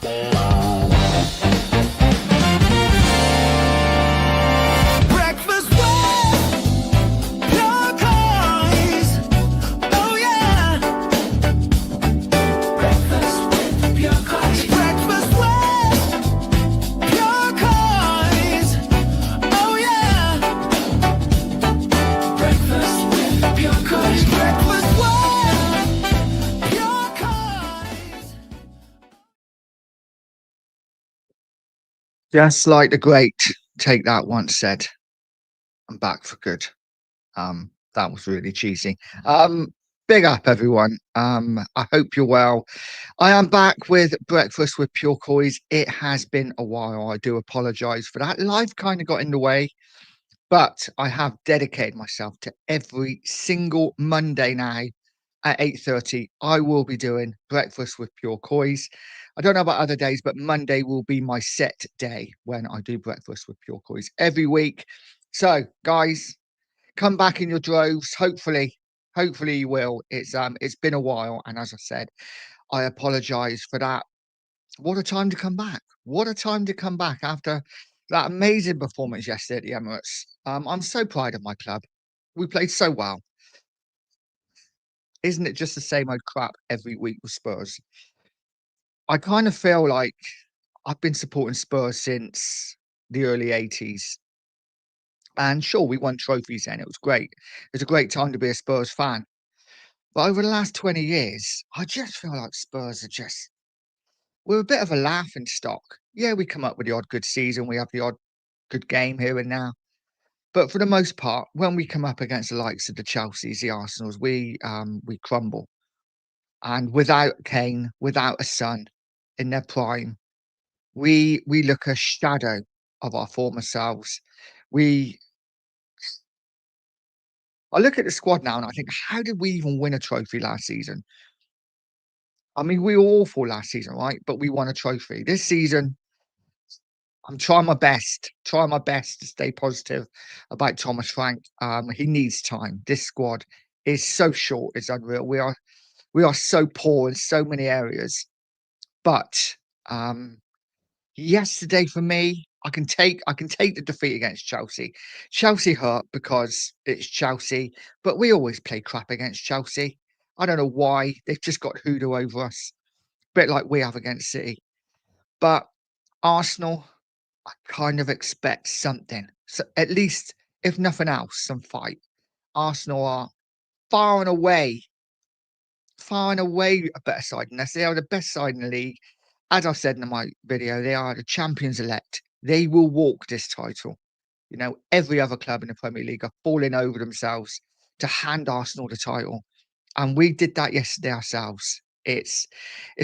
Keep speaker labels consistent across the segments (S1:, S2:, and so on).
S1: Breakfast with your Coys. Oh yeah. Breakfast with your Coys. Breakfast with your Coys. Oh yeah. Breakfast with your Coys. Breakfast with your Coys.
S2: Just like the great Take That once said, I'm back for good. That was really cheesy. Big up everyone. I hope you're well. I am back with Breakfast with Pure Coys. It has been a while. I do apologize for that. Life kind of got in the way, but I have dedicated myself to every single Monday now at 8:30. I will be doing Breakfast with Pure Coys. I don't know about other days, but Monday will be my set day when I do Breakfast with Pure Coys every week. So, guys, come back in your droves. Hopefully you will. It's been a while, and as I said, I apologize for that. What a time to come back. What a time to come back after that amazing performance yesterday at the Emirates. I'm so proud of my club. We played so well. Isn't it just the same old crap every week with Spurs? I kind of feel like I've been supporting Spurs since the early 80s. And sure, we won trophies then. It was great. It was a great time to be a Spurs fan. But over the last 20 years, I just feel like Spurs are just, we're a bit of a laughing stock. Yeah, we come up with the odd good season. We have the odd good game here and now. But for the most part, when we come up against the likes of the Chelseas, the Arsenals, we crumble. And without Kane, without a son in their prime, we look a shadow of our former selves. We I look at the squad now and I think, how did we even win a trophy last season? I mean, we were awful last season, right? But we won a trophy. This season, I'm trying my best to stay positive about Thomas Frank. He needs time. This squad is so short, it's unreal. We are so poor in so many areas. But yesterday for me, I can take the defeat against Chelsea. Chelsea hurt because it's Chelsea, but we always play crap against Chelsea. I don't know why. They've just got hoodoo over us, bit like we have against City. But Arsenal, I kind of expect something. So at least, if nothing else, some fight. Arsenal are far and away, far and away a better side than us. They are the best side in the league. As I said in my video, they are the champions elect. They will walk this title. You know, every other club in the Premier League are falling over themselves to hand Arsenal the title. And we did that yesterday ourselves. It's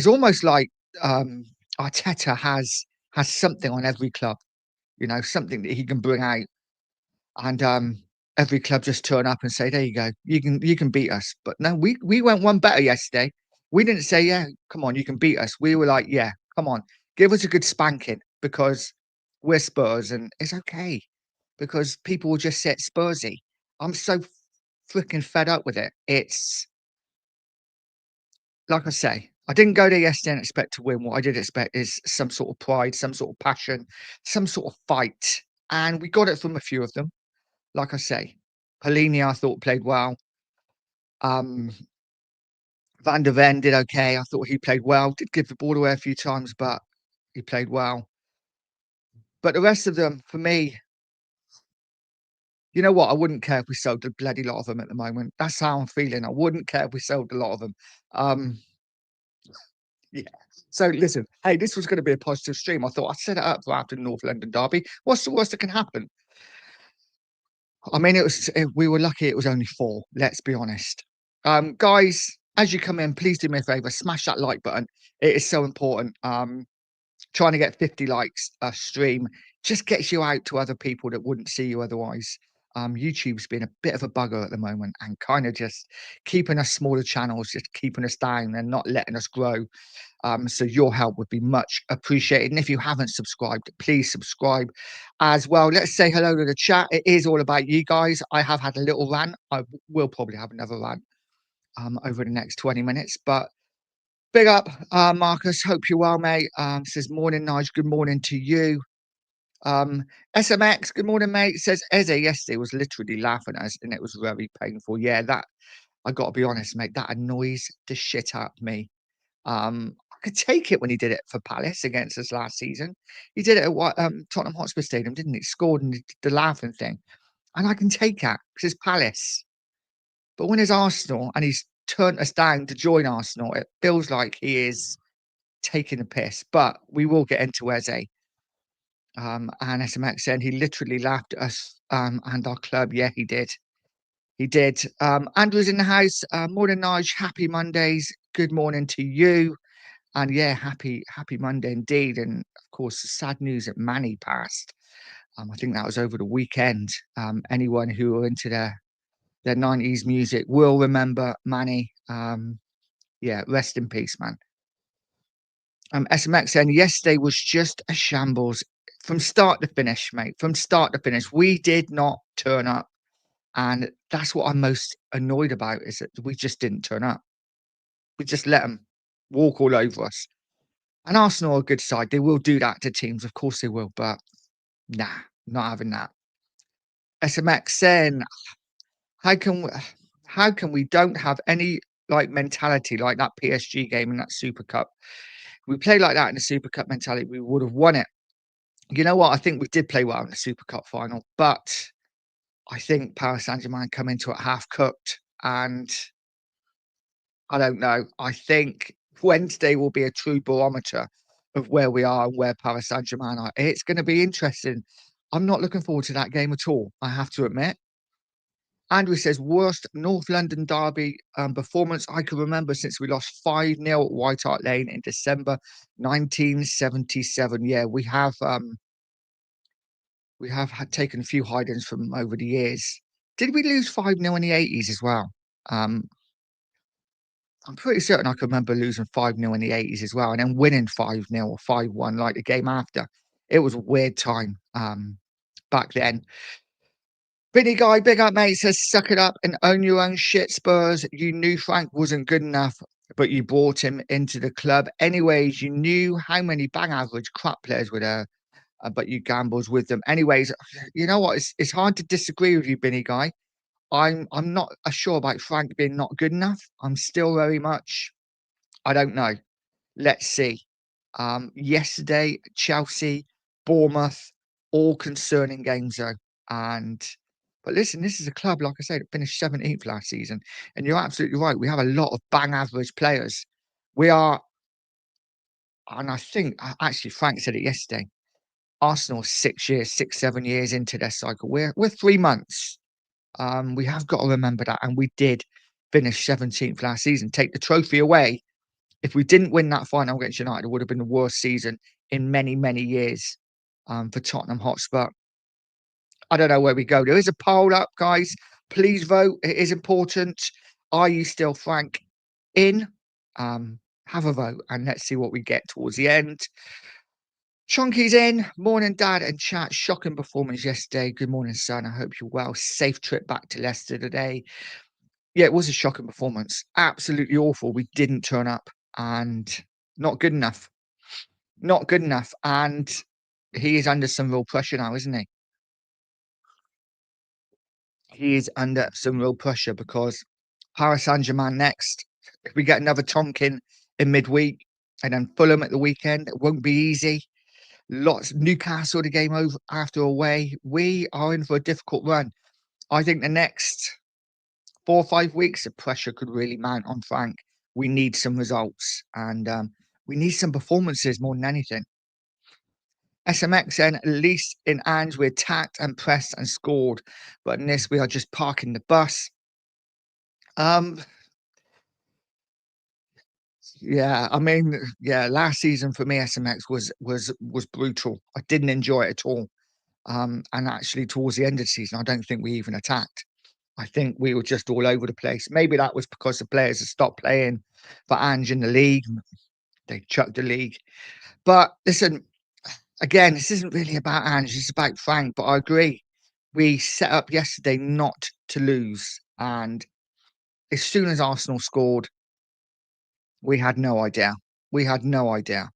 S2: almost like Arteta has something on every club, you know, something that he can bring out. And every club just turn up and say, there you go, you can beat us. But no, we went one better yesterday. We didn't say, yeah, come on, you can beat us. We were like, yeah, come on, give us a good spanking because we're Spurs and it's okay. Because people will just say it's Spursy. I'm so freaking fed up with it. It's like I say, I didn't go there yesterday and expect to win. What I did expect is some sort of pride, some sort of passion, some sort of fight. And we got it from a few of them. Like I say, Pelini, I thought played well. Um, Van der Ven did okay. I thought he played well. Did give the ball away a few times, but he played well. But the rest of them, for me, you know what? I wouldn't care if we sold a bloody lot of them at the moment. That's how I'm feeling. I wouldn't care if we sold a lot of them. Um, yeah. So listen, hey, this was going to be a positive stream. I thought I'd set it up for after the North London derby. What's the worst that can happen? I mean, we were lucky it was only 4, let's be honest. Guys, as you come in, please do me a favor, smash that like button. It is so important. Trying to get 50 likes a stream just gets you out to other people that wouldn't see you otherwise. YouTube's been a bit of a bugger at the moment and kind of just keeping us smaller channels, just keeping us down and not letting us grow. So your help would be much appreciated. And if you haven't subscribed, please subscribe as well. Let's say hello to the chat. It is all about you guys. I have had a little rant. I will probably have another rant over the next 20 minutes. But Big up, Marcus. Hope you're well, mate. Says morning, Nige. Good morning to you. Um, SMX. Good morning, mate. Says Eze yesterday was literally laughing at us, and it was very painful. Yeah, that I got to be honest, mate. That annoys the shit out of me. I could take it when he did it for Palace against us last season. He did it at what Tottenham Hotspur Stadium, didn't he? Scored and did the laughing thing, and I can take that because it's Palace. But when it's Arsenal and he's turned us down to join Arsenal, it feels like he is taking the piss. But we will get into Eze. And SMX said he literally laughed at us and our club. Yeah, he did. He did. Andrew's in the house. Morning, Nige. Happy Mondays. Good morning to you. And yeah, happy Monday indeed. And of course, the sad news that Manny passed. I think that was over the weekend. Anyone who are into their 90s music will remember Manny. Yeah, rest in peace, man. SMX saying yesterday was just a shambles from start to finish, mate. From start to finish, we did not turn up, and that's what I'm most annoyed about is that we just didn't turn up. We just let them walk all over us. And Arsenal are a good side. They will do that to teams, of course they will. But nah, not having that. SMX saying, how can we, how can we don't have any like mentality like that PSG game in that Super Cup? If we play like that in the Super Cup mentality, we would have won it. You know what? I think we did play well in the Super Cup final, but I think Paris Saint-Germain come into it half cooked, and I don't know. I think Wednesday will be a true barometer of where we are and where Paris Saint-Germain are. It's going to be interesting. I'm not looking forward to that game at all, I have to admit. Andrew says, worst North London derby performance I can remember since we lost 5-0 at White Hart Lane in December 1977. Yeah, we have had taken a few hidings from over the years. Did we lose 5-0 in the 80s as well? Um, I'm pretty certain I can remember losing 5-0 in the 80s as well, and then winning 5-0 or 5-1 like the game after. It was a weird time back then. Vinny Guy, big up, mate, says, suck it up and own your own shit, Spurs. You knew Frank wasn't good enough, but you brought him into the club. Anyways, you knew how many bang average crap players were there, but you gambles with them. Anyways, you know what? It's hard to disagree with you, Vinny Guy. I'm not sure about Frank being not good enough. I'm still very much, I don't know. Let's see. Yesterday, Chelsea, Bournemouth, all concerning games though. And but listen, this is a club, like I said, that finished 17th last season. And you're absolutely right. We have a lot of bang average players. We are, and I think actually Frank said it yesterday. Arsenal 6 years, 6, 7 years into their cycle. We're 3 months. We have got to remember that. And we did finish 17th last season. Take the trophy away. If we didn't win that final against United, it would have been the worst season in many, many years for Tottenham Hotspur. I don't know where we go. There is a poll up, guys. Please vote. It is important. Are you still Frank in? Have a vote and let's see what we get towards the end. Chunky's in. Morning, Dad and chat. Shocking performance yesterday. Good morning, son. I hope you're well. Safe trip back to Leicester today. Yeah, it was a shocking performance. Absolutely awful. We didn't turn up and not good enough. Not good enough. And he is under some real pressure now, isn't he? He is under some real pressure because Paris Saint-Germain next. If we get another Tonkin in midweek and then Fulham at the weekend, it won't be easy. Lots Newcastle the game over after away. We are in for a difficult run. I think the next 4 or 5 weeks, the pressure could really mount on Frank. We need some results and we need some performances more than anything. SMXN, at least in Ange, we attacked and pressed and scored, but in this, we are just parking the bus. Um, yeah, I mean, yeah, last season for me, SMX was brutal. I didn't enjoy it at all. And actually, towards the end of the season, I don't think we even attacked. I think we were just all over the place. Maybe that was because the players had stopped playing for Ange in the league. They chucked the league. But listen, again, this isn't really about Ange. It's about Frank. But I agree. We set up yesterday not to lose. And as soon as Arsenal scored, We had no idea. We had no idea.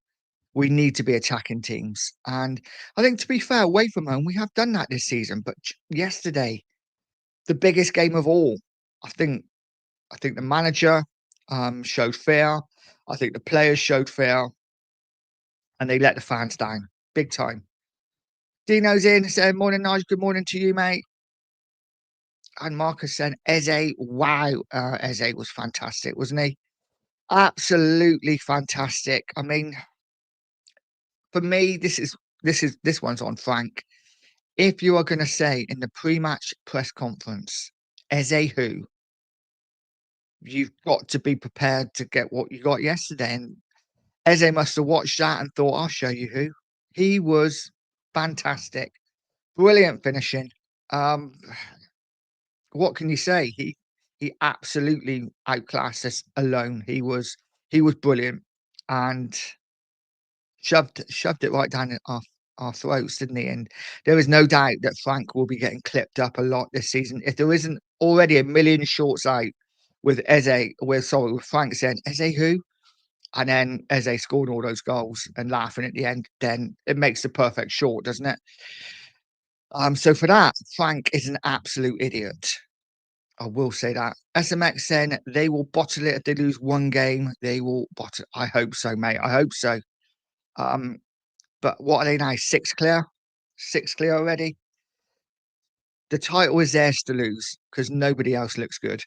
S2: We need to be attacking teams. And I think, to be fair, away from home, we have done that this season. But yesterday, the biggest game of all, I think I think the manager showed fear. I think the players showed fear, and they let the fans down big time. Dino's in, saying, "Morning, Nige. Good morning to you, mate." And Marcus said, "Eze, wow, Eze was fantastic, wasn't he? Absolutely fantastic." I mean, for me, this one's on Frank. If you are going to say in the pre-match press conference, Eze who, you've got to be prepared to get what you got yesterday. And Eze must have watched that and thought, "I'll show you who." He was fantastic, brilliant finishing. Um, what can you say? He absolutely outclassed us alone. He was brilliant and shoved it right down our throats, didn't he? And there is no doubt that Frank will be getting clipped up a lot this season. If there isn't already a million shorts out with with Frank saying, "Eze who?" And then Eze scored all those goals and laughing at the end, then it makes the perfect short, doesn't it? So for that, Frank is an absolute idiot. I will say that. SMX saying they will bottle it if they lose one game. They will bottle. I hope so, mate. I hope so. Um, but what are they now? Six clear? Six clear already? The title is theirs to lose because nobody else looks good.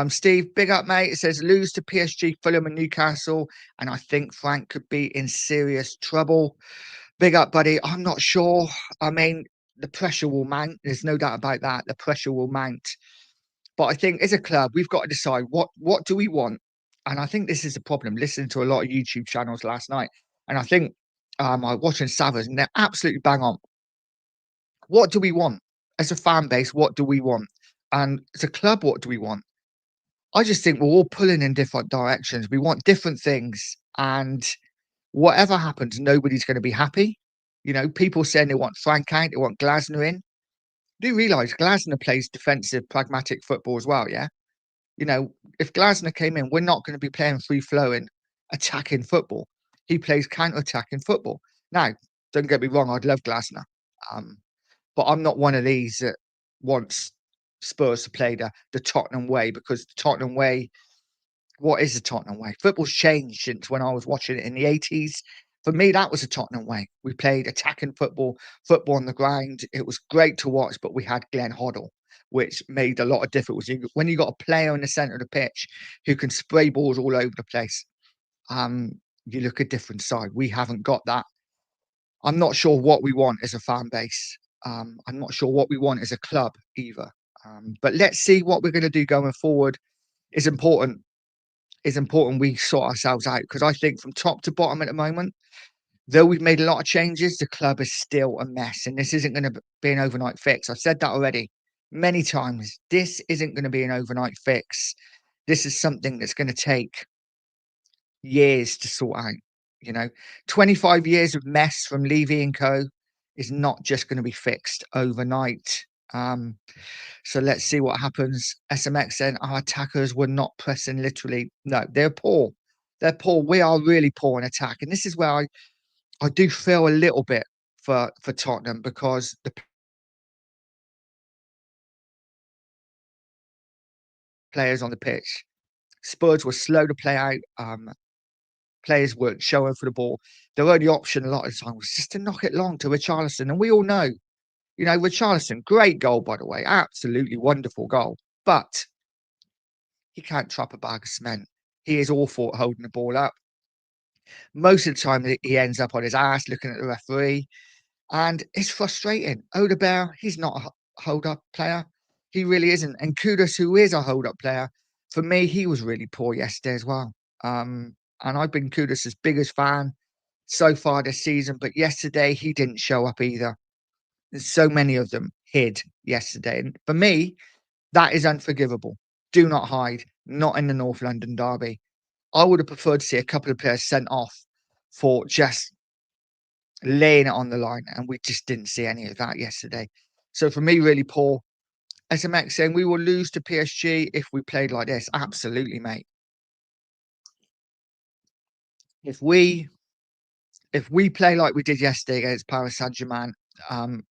S2: Steve, big up, mate. It says lose to PSG, Fulham, and Newcastle. And I think Frank could be in serious trouble. Big up, buddy. I'm not sure. I mean, the pressure will mount. There's no doubt about that. The pressure will mount. But I think as a club, we've got to decide what do we want. And I think this is the problem. Listening to a lot of YouTube channels last night, and I think I was watching Savas, and they're absolutely bang on. What do we want as a fan base? What do we want? And as a club, what do we want? I just think we're all pulling in different directions. We want different things, and whatever happens, nobody's going to be happy. You know, people saying they want Frank out, they want Glasner in. Do realise Glasner plays defensive, pragmatic football as well, yeah? You know, if Glasner came in, we're not going to be playing free flowing, attacking football. He plays counter attacking football. Now, don't get me wrong, I'd love Glasner. Um, but I'm not one of these that wants Spurs to play the Tottenham way, because the Tottenham way, what is the Tottenham way? Football's changed since when I was watching it in the 80s. For me, that was the Tottenham way. We played attacking football, football on the ground. It was great to watch, but we had Glenn Hoddle, which made a lot of difference. When you got a player in the centre of the pitch who can spray balls all over the place, um, you look a different side. We haven't got that. I'm not sure what we want as a fan base. I'm not sure what we want as a club either. But let's see what we're going to do going forward. Is important. Is important we sort ourselves out, because I think from top to bottom at the moment, though we've made a lot of changes, the club is still a mess, and this isn't going to be an overnight fix. I've said that already many times. This isn't going to be an overnight fix. This is something that's going to take years to sort out. You know, 25 years of mess from Levy and Co. is not just going to be fixed overnight. Um, so let's see what happens. SMX said our attackers were not pressing literally. No, they're poor. They're poor. We are really poor in attack. And this is where I do feel a little bit for Tottenham, because the players on the pitch, Spurs were slow to play out. Players weren't showing for the ball. Their only option a lot of the time was just to knock it long to Richarlison. And we all know, you know, Richarlison, great goal, by the way, absolutely wonderful goal. But he can't trap a bag of cement. He is awful at holding the ball up. Most of the time, he ends up on his ass looking at the referee, and it's frustrating. Odegaard, he's not a hold-up player. He really isn't. And Kudus, who is a hold-up player, for me, he was really poor yesterday as well. And I've been Kudus' biggest fan so far this season, but yesterday he didn't show up either. There's so many of them hid yesterday. And for me, that is unforgivable. Do not hide, not in the North London derby. I would have preferred to see a couple of players sent off for just laying it on the line, and we just didn't see any of that yesterday. So for me, really poor. SMX saying we will lose to PSG if we played like this. Absolutely, mate. If we play like we did yesterday against Paris Saint-Germain, um,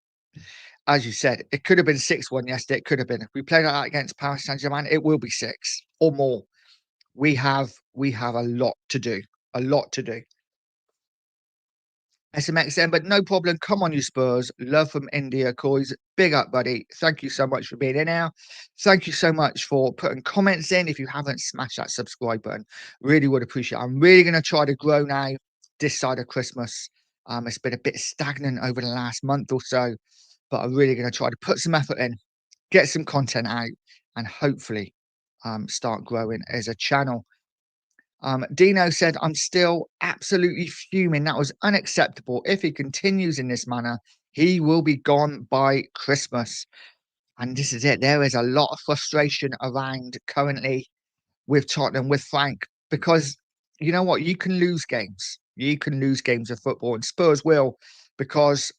S2: as you said, it could have been 6-1 yesterday. It could have been. If we play like that against Paris Saint-Germain, it will be 6 or more. We have a lot to do. A lot to do. SMXN, but no problem. Come on, you Spurs. Love from India, Coys. Big up, buddy. Thank you so much for being in here. Thank you so much for putting comments in. If you haven't smashed that subscribe button, really would appreciate it. I'm really going to try to grow now this side of Christmas. It's been a bit stagnant over the last month or so, but I'm really going to try to put some effort in, get some content out, and hopefully start growing as a channel. Dino said, I'm still absolutely fuming. That was unacceptable. If he continues in this manner, he will be gone by Christmas. And this is it. There is a lot of frustration around currently with Tottenham, with Frank, because you know what? You can lose games. You can lose games of football, and Spurs will, because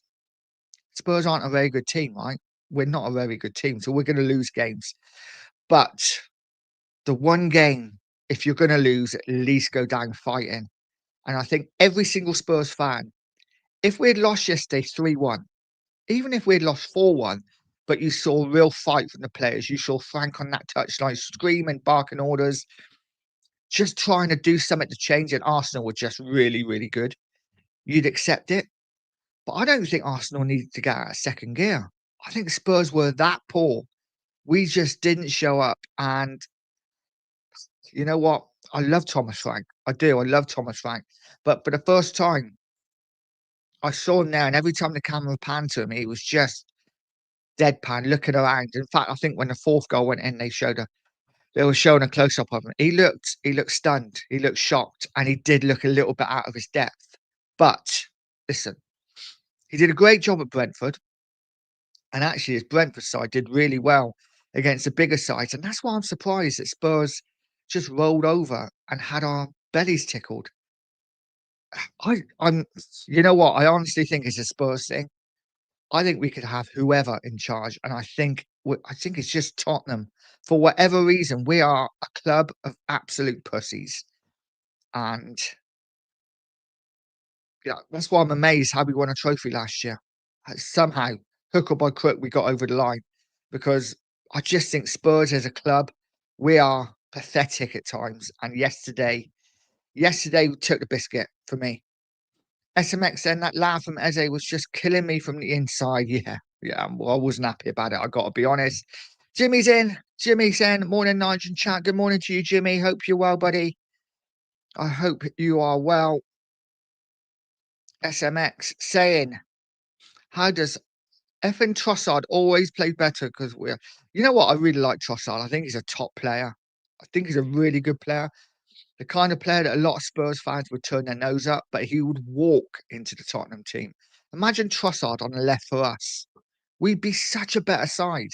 S2: Spurs aren't a very good team, right? We're not a very good team, so we're going to lose games. But the one game, if you're going to lose, at least go down fighting. And I think every single Spurs fan, if we had lost yesterday 3-1, even if we had lost 4-1, but you saw real fight from the players, you saw Frank on that touchline screaming, barking orders, just trying to do something to change, and Arsenal were just really, really good, you'd accept it. But I don't think Arsenal needed to get out of second gear. I think Spurs were that poor. We just didn't show up. And you know what? I love Thomas Frank. I do. I love Thomas Frank. But for the first time, I saw him there, and every time the camera panned to him, he was just deadpan, looking around. In fact, I think when the fourth goal went in, they were showing a close up of him. He looked stunned, he looked shocked, and he did look a little bit out of his depth. But listen, he did a great job at Brentford, and actually, his Brentford side did really well against the bigger sides, and that's why I'm surprised that Spurs just rolled over and had our bellies tickled. I'm, you know what? I honestly think it's a Spurs thing. I think we could have whoever in charge, and I think it's just Tottenham. For whatever reason, we are a club of absolute pussies, and yeah, that's why I'm amazed how we won a trophy last year. Somehow, hook or by crook, we got over the line, because I just think Spurs as a club, we are pathetic at times. And yesterday we took the biscuit for me. SMX then, that laugh from Eze was just killing me from the inside. Yeah, yeah. Well, I wasn't happy about it. I got to be honest. Jimmy's in. Jimmy's in. Morning, Nigel and chat. Good morning to you, Jimmy. Hope you're well, buddy. I hope you are well. SMX saying, how does effing Trossard always play better? Because you know what? I really like Trossard. I think he's a top player. I think he's a really good player. The kind of player that a lot of Spurs fans would turn their nose up, but he would walk into the Tottenham team. Imagine Trossard on the left for us. We'd be such a better side.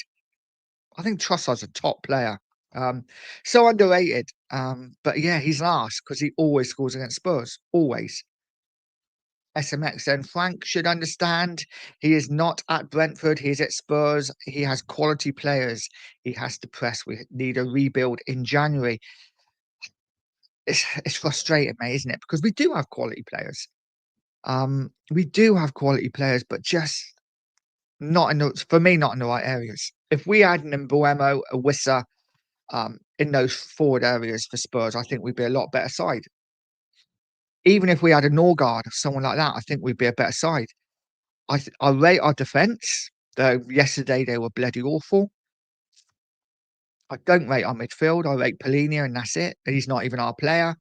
S2: I think Trossard's a top player. Um, so underrated. But yeah, he's last because he always scores against Spurs. Always. SMX then Frank should understand he is not at Brentford, he is at Spurs. He has quality players. He has to press. We need a rebuild in January. It's frustrating, mate, isn't it? Because we do have quality players. We do have quality players, but just not in the, for me, not in the right areas. If we had an Mbuemo, a Wissa, in those forward areas for Spurs, I think we'd be a lot better side. Even if we had a Norgard or someone like that, I think we'd be a better side. I rate our defence, though yesterday they were bloody awful. I don't rate our midfield. I rate Polina, and that's it. He's not even our player.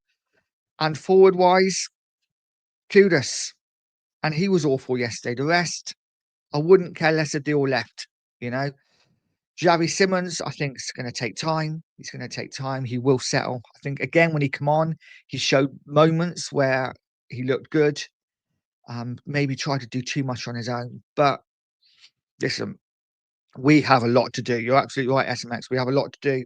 S2: And forward wise, Kudos. And he was awful yesterday. The rest, I wouldn't care less if they all left, you know. Javi Simmons, I think it's going to take time. He's going to take time. He will settle. I think, again, when he come on, he showed moments where he looked good. Maybe tried to do too much on his own. But listen, we have a lot to do. You're absolutely right, SMX. We have a lot to do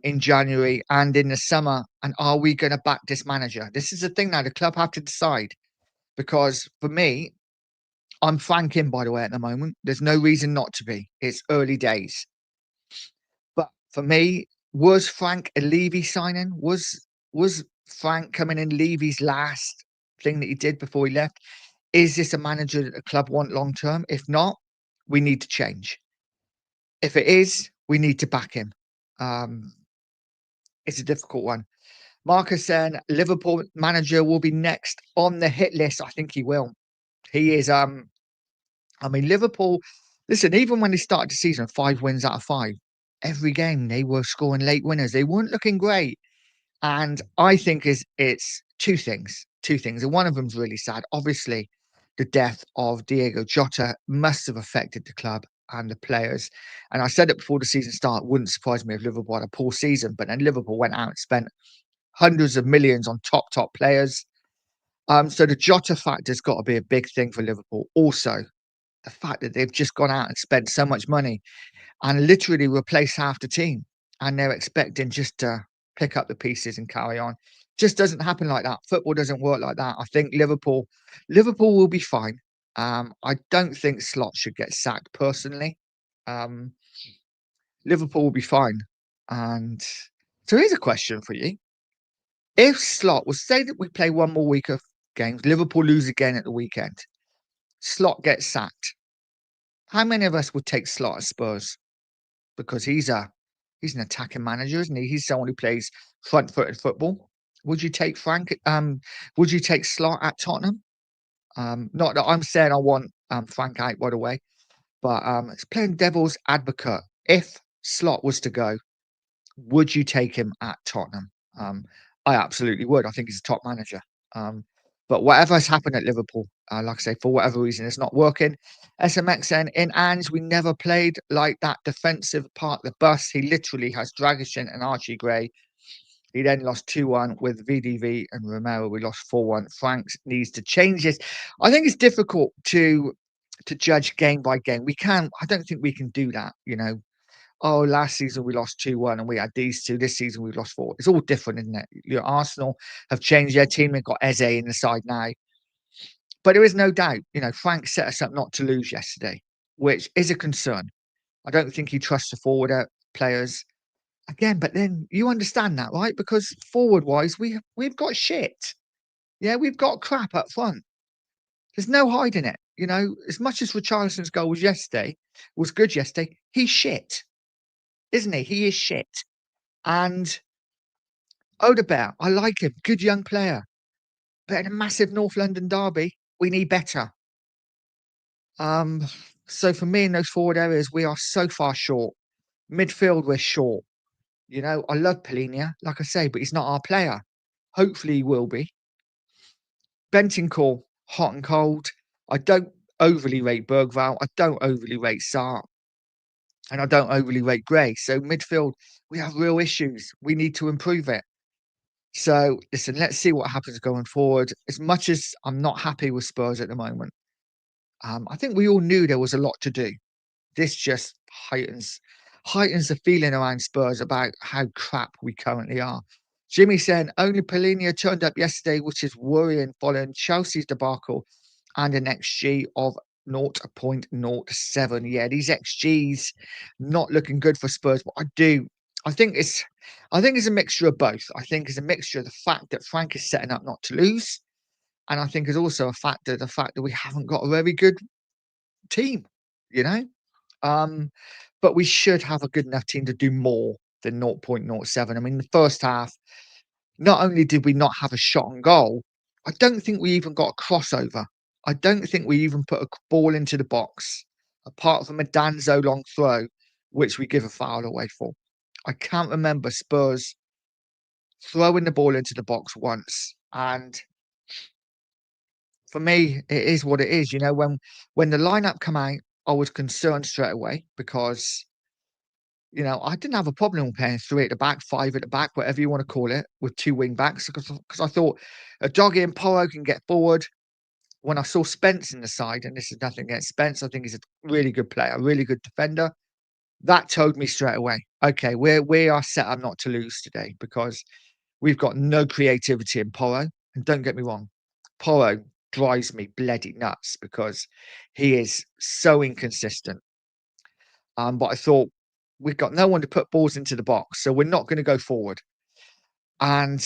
S2: in January and in the summer. And are we going to back this manager? This is the thing now. The club have to decide. Because for me, I'm franking, by the way, at the moment. There's no reason not to be. It's early days. But for me, was Frank a Levy signing? Was Frank coming in, Levy's last thing that he did before he left. Is this a manager that the club want long term? If not, we need to change. If it is, we need to back him. Um, it's a difficult one. Marcus saying Liverpool manager will be next on the hit list. I think he will. He is. I mean, Liverpool. Listen, even when they started the season, 5 wins out of 5. Every game they were scoring late winners. They weren't looking great, and I think it's two things. Two things, and one of them's really sad. Obviously, the death of Diego Jota must have affected the club and the players. And I said it before the season started. Wouldn't surprise me if Liverpool had a poor season, but then Liverpool went out and spent hundreds of millions on top players. So the Jota factor's got to be a big thing for Liverpool. Also, the fact that they've just gone out and spent so much money and literally replaced half the team, and they're expecting just to pick up the pieces and carry on. Just doesn't happen like that. Football doesn't work like that. I think Liverpool will be fine. I don't think Slot should get sacked personally. Um, Liverpool will be fine. And so here's a question for you. If Slot was say that we play one more week of games, Liverpool lose again at the weekend, Slot gets sacked. How many of us would take Slot at Spurs? Because he's an attacking manager, isn't he? He's someone who plays front-footed football. Would you take Frank? Would you take Slot at Tottenham? Not that I'm saying I want Frank out, by the way, but it's playing devil's advocate. If Slot was to go, would you take him at Tottenham? I absolutely would. I think he's a top manager. Um, but whatever has happened at Liverpool, like I say, for whatever reason, it's not working. SMXN in Ange, we never played like that defensive part of the bus. He literally has Dragic and Archie Gray. He then lost 2-1 with VDV and Romero. We lost 4-1. Franks needs to change this. I think it's difficult to judge game by game. I don't think we can do that, you know. Oh, last season we lost 2-1 and we had these two. This season we've lost 4. It's all different, isn't it? Arsenal have changed their team. They've got Eze in the side now. But there is no doubt, you know, Frank set us up not to lose yesterday, which is a concern. I don't think he trusts the forward players again, but then you understand that, right? Because forward wise, we've got shit. Yeah, we've got crap up front. There's no hiding it. You know, as much as Richarlison's goal was good yesterday, he's shit, isn't he? He is shit. And Odegaard, I like him, good young player. But in a massive North London derby, we need better. Um, so for me in those forward areas, we are so far short. Midfield, we're short. You know, I love Polinia, like I say, but he's not our player. Hopefully he will be. Bentancur, hot and cold. I don't overly rate Bergval. I don't overly rate Sarr. And I don't overly rate Gray. So midfield, we have real issues. We need to improve it. So listen, let's see what happens going forward. As much as I'm not happy with Spurs at the moment, I think we all knew there was a lot to do. This just heightens the feeling around Spurs about how crap we currently are. Jimmy saying only Polina turned up yesterday, which is worrying following Chelsea's debacle and an XG of 0.07. Yeah, these XGs not looking good for Spurs, but I think it's I think it's a mixture of both. I think it's a mixture of the fact that Frank is setting up not to lose, and I think it's also the fact that we haven't got a very good team, you know? Um, but we should have a good enough team to do more than 0.07. I mean, the first half, not only did we not have a shot on goal, I don't think we even got a crossover. I don't think we even put a ball into the box, apart from a Danzo long throw, which we give a foul away for. I can't remember Spurs throwing the ball into the box once. And for me, it is what it is. You know, when the lineup come out, I was concerned straight away because you know, I didn't have a problem playing 3 at the back, 5 at the back, whatever you want to call it, with 2 wing backs because I thought Doggy and Porro can get forward. When I saw Spence in the side, and this is nothing against Spence, I think he's a really good player, a really good defender. That told me straight away, okay, we are set up not to lose today because we've got no creativity in Porro. And don't get me wrong, Porro drives me bloody nuts because he is so inconsistent. But I thought we've got no one to put balls into the box, so we're not going to go forward. And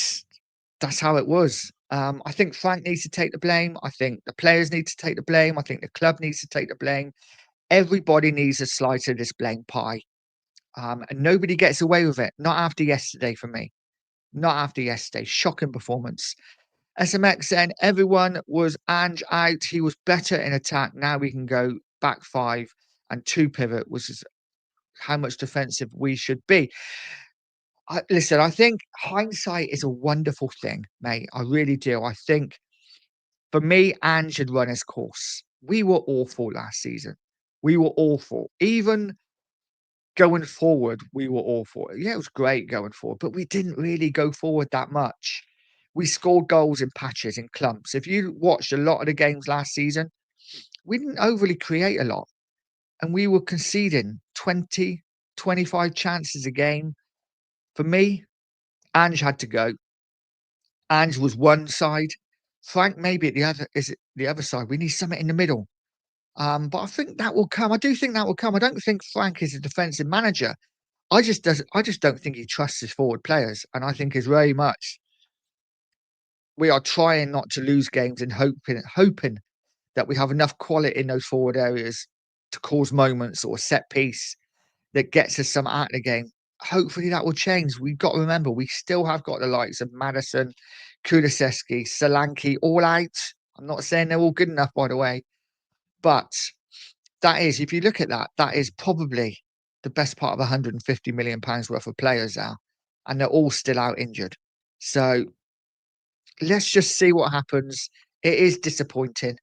S2: that's how it was. I think Frank needs to take the blame. I think the players need to take the blame. I think the club needs to take the blame. Everybody needs a slice of this blame pie. And nobody gets away with it. Not after yesterday for me. Not after yesterday. Shocking performance. SMX saying everyone was Ange out. He was better in attack. Now we can go back five and two pivot, which is how much defensive we should be. Listen, I think hindsight is a wonderful thing, mate. I really do. I think for me, Ange had run his course. We were awful last season. We were awful. Even going forward, we were awful. Yeah, it was great going forward, but we didn't really go forward that much. We scored goals in patches, in clumps. If you watched a lot of the games last season, we didn't overly create a lot, and we were conceding 20, 25 chances a game. For me, Ange had to go. Ange was one side. Frank maybe at the other is it the other side. We need something in the middle. But I think that will come. I do think that will come. I don't think Frank is a defensive manager. I just don't think he trusts his forward players. And I think is very much we are trying not to lose games and hoping that we have enough quality in those forward areas to cause moments or set piece that gets us some out of the game. Hopefully that will change. We've got to remember we still have got the likes of Madison, Kulusevski, Solanke all out. I'm not saying they're all good enough, by the way, but that is, if you look at that, that is probably the best part of 150 million pounds worth of players now, and they're all still out injured. So let's just see what happens. It is disappointing.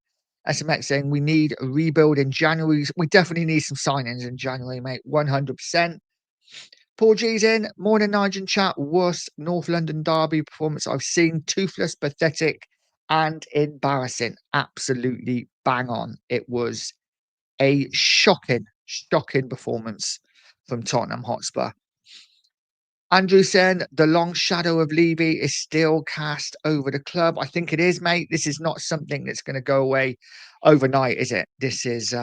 S2: SMX saying we need a rebuild in January. We definitely need some signings in January, mate. 100%. Paul G's in. Morning, Nigel chat. Worst North London derby performance I've seen. Toothless, pathetic, and embarrassing. Absolutely bang on. It was a shocking, shocking performance from Tottenham Hotspur. Andrew saying the long shadow of Levy is still cast over the club. I think it is, mate. This is not something that's going to go away overnight, is it? This is,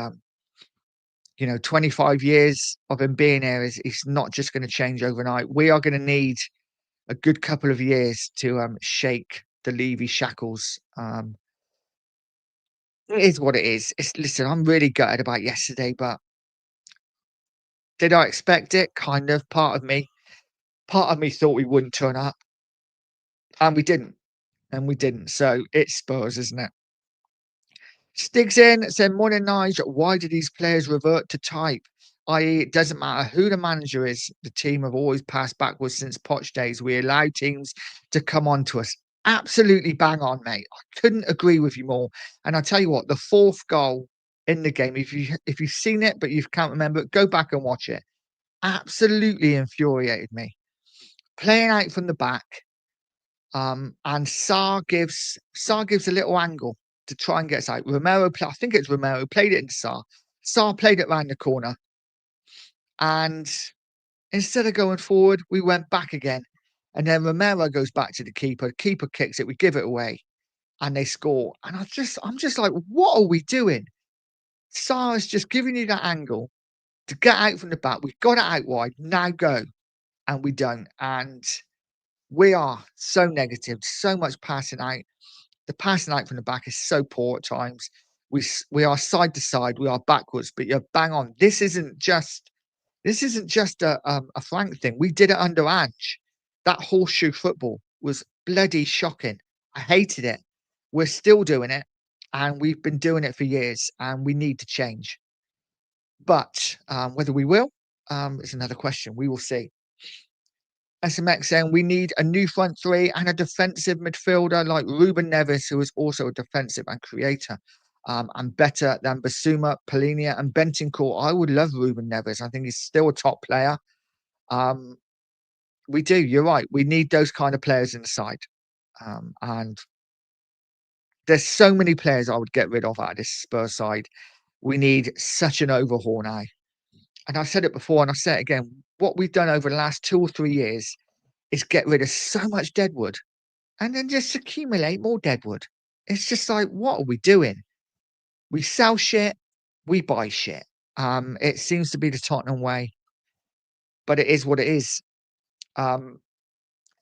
S2: 25 years of him being here. It's not just going to change overnight. We are going to need a good couple of years to shake the Levy shackles. It is what it is. Listen, I'm really gutted about yesterday, but did I expect it? Kind of. Part of me thought we wouldn't turn up, and we didn't. And we didn't. So it's Spurs, isn't it? Sticks in, said, Morning, Nigel. Why do these players revert to type? I.e., it doesn't matter who the manager is, the team have always passed backwards since Poch days. We allow teams to come on to us. Absolutely bang on, mate. I couldn't agree with you more. And I tell you what, the fourth goal in the game, if you've seen it but you can't remember it, go back and watch it. Absolutely infuriated me. Playing out from the back, and Sarr gives a little angle to try and get us out. I think it's Romero played it into Sarr. Sarr played it round the corner, and instead of going forward, we went back again. And then Romero goes back to the keeper. Keeper kicks it. We give it away, and they score. And I'm just like, what are we doing? Sarr is just giving you that angle to get out from the back. We've got it out wide. Now go, and we don't. And we are so negative. So much passing out. The passing out from the back is so poor at times. We are side to side, we are backwards, but you're bang on. This isn't just a Frank thing. We did it under Ange. That horseshoe football was bloody shocking. I hated it. We're still doing it, and we've been doing it for years, and we need to change. But whether we will is another question. We will see. SMX saying we need a new front three and a defensive midfielder like Ruben Neves, who is also a defensive and creator, and better than Basuma, Polinia, and Bentancur. I would love Ruben Neves. I think he's still a top player. Um, we do. You're right. We need those kind of players in the side, and there's so many players I would get rid of out of this Spurs side. We need such an overhaul now. And I said it before, and I say it again. What we've done over the last 2 or 3 years is get rid of so much deadwood and then just accumulate more deadwood. It's just like, what are we doing? We sell shit, we buy shit. It seems to be the Tottenham way, but it is what it is. Um,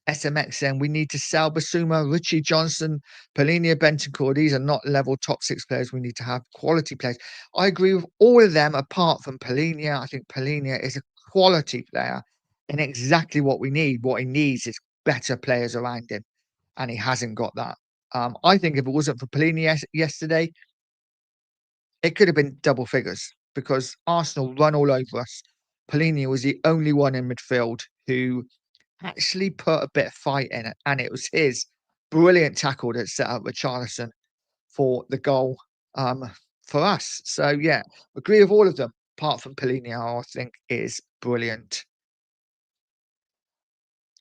S2: SMX saying we need to sell Basuma, Richie Johnson, Polinia Bentancur. These are not level top six players. We need to have quality players. I agree with all of them apart from Polinia. I think Polinia is a quality player and exactly what we need. What he needs is better players around him, and he hasn't got that. I think if it wasn't for Polinia yesterday, it could have been double figures because Arsenal run all over us. Polinia was the only one in midfield who actually put a bit of fight in it, and it was his brilliant tackle that set up Richarlison for the goal for us. So yeah, agree with all of them, apart from Polino, I think is brilliant.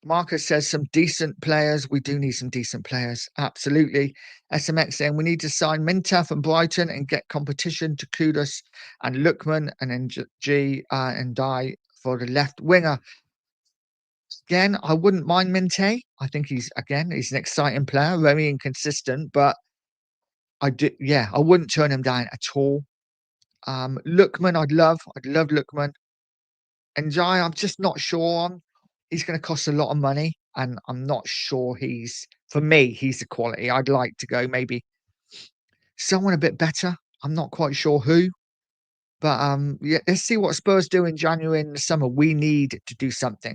S2: Marcus says some decent players. We do need some decent players. Absolutely. SMX saying we need to sign Minta from Brighton and get competition to Kudus and Lookman and then and Die for the left winger. Again, I wouldn't mind Minte. I think he's an exciting player, very inconsistent, but I wouldn't turn him down at all. Lookman, I'd love Lookman. And Jai, I'm just not sure on. He's going to cost a lot of money, and I'm not sure for me, he's the quality. I'd like to go maybe someone a bit better. I'm not quite sure who, but yeah, let's see what Spurs do in January and the summer. We need to do something.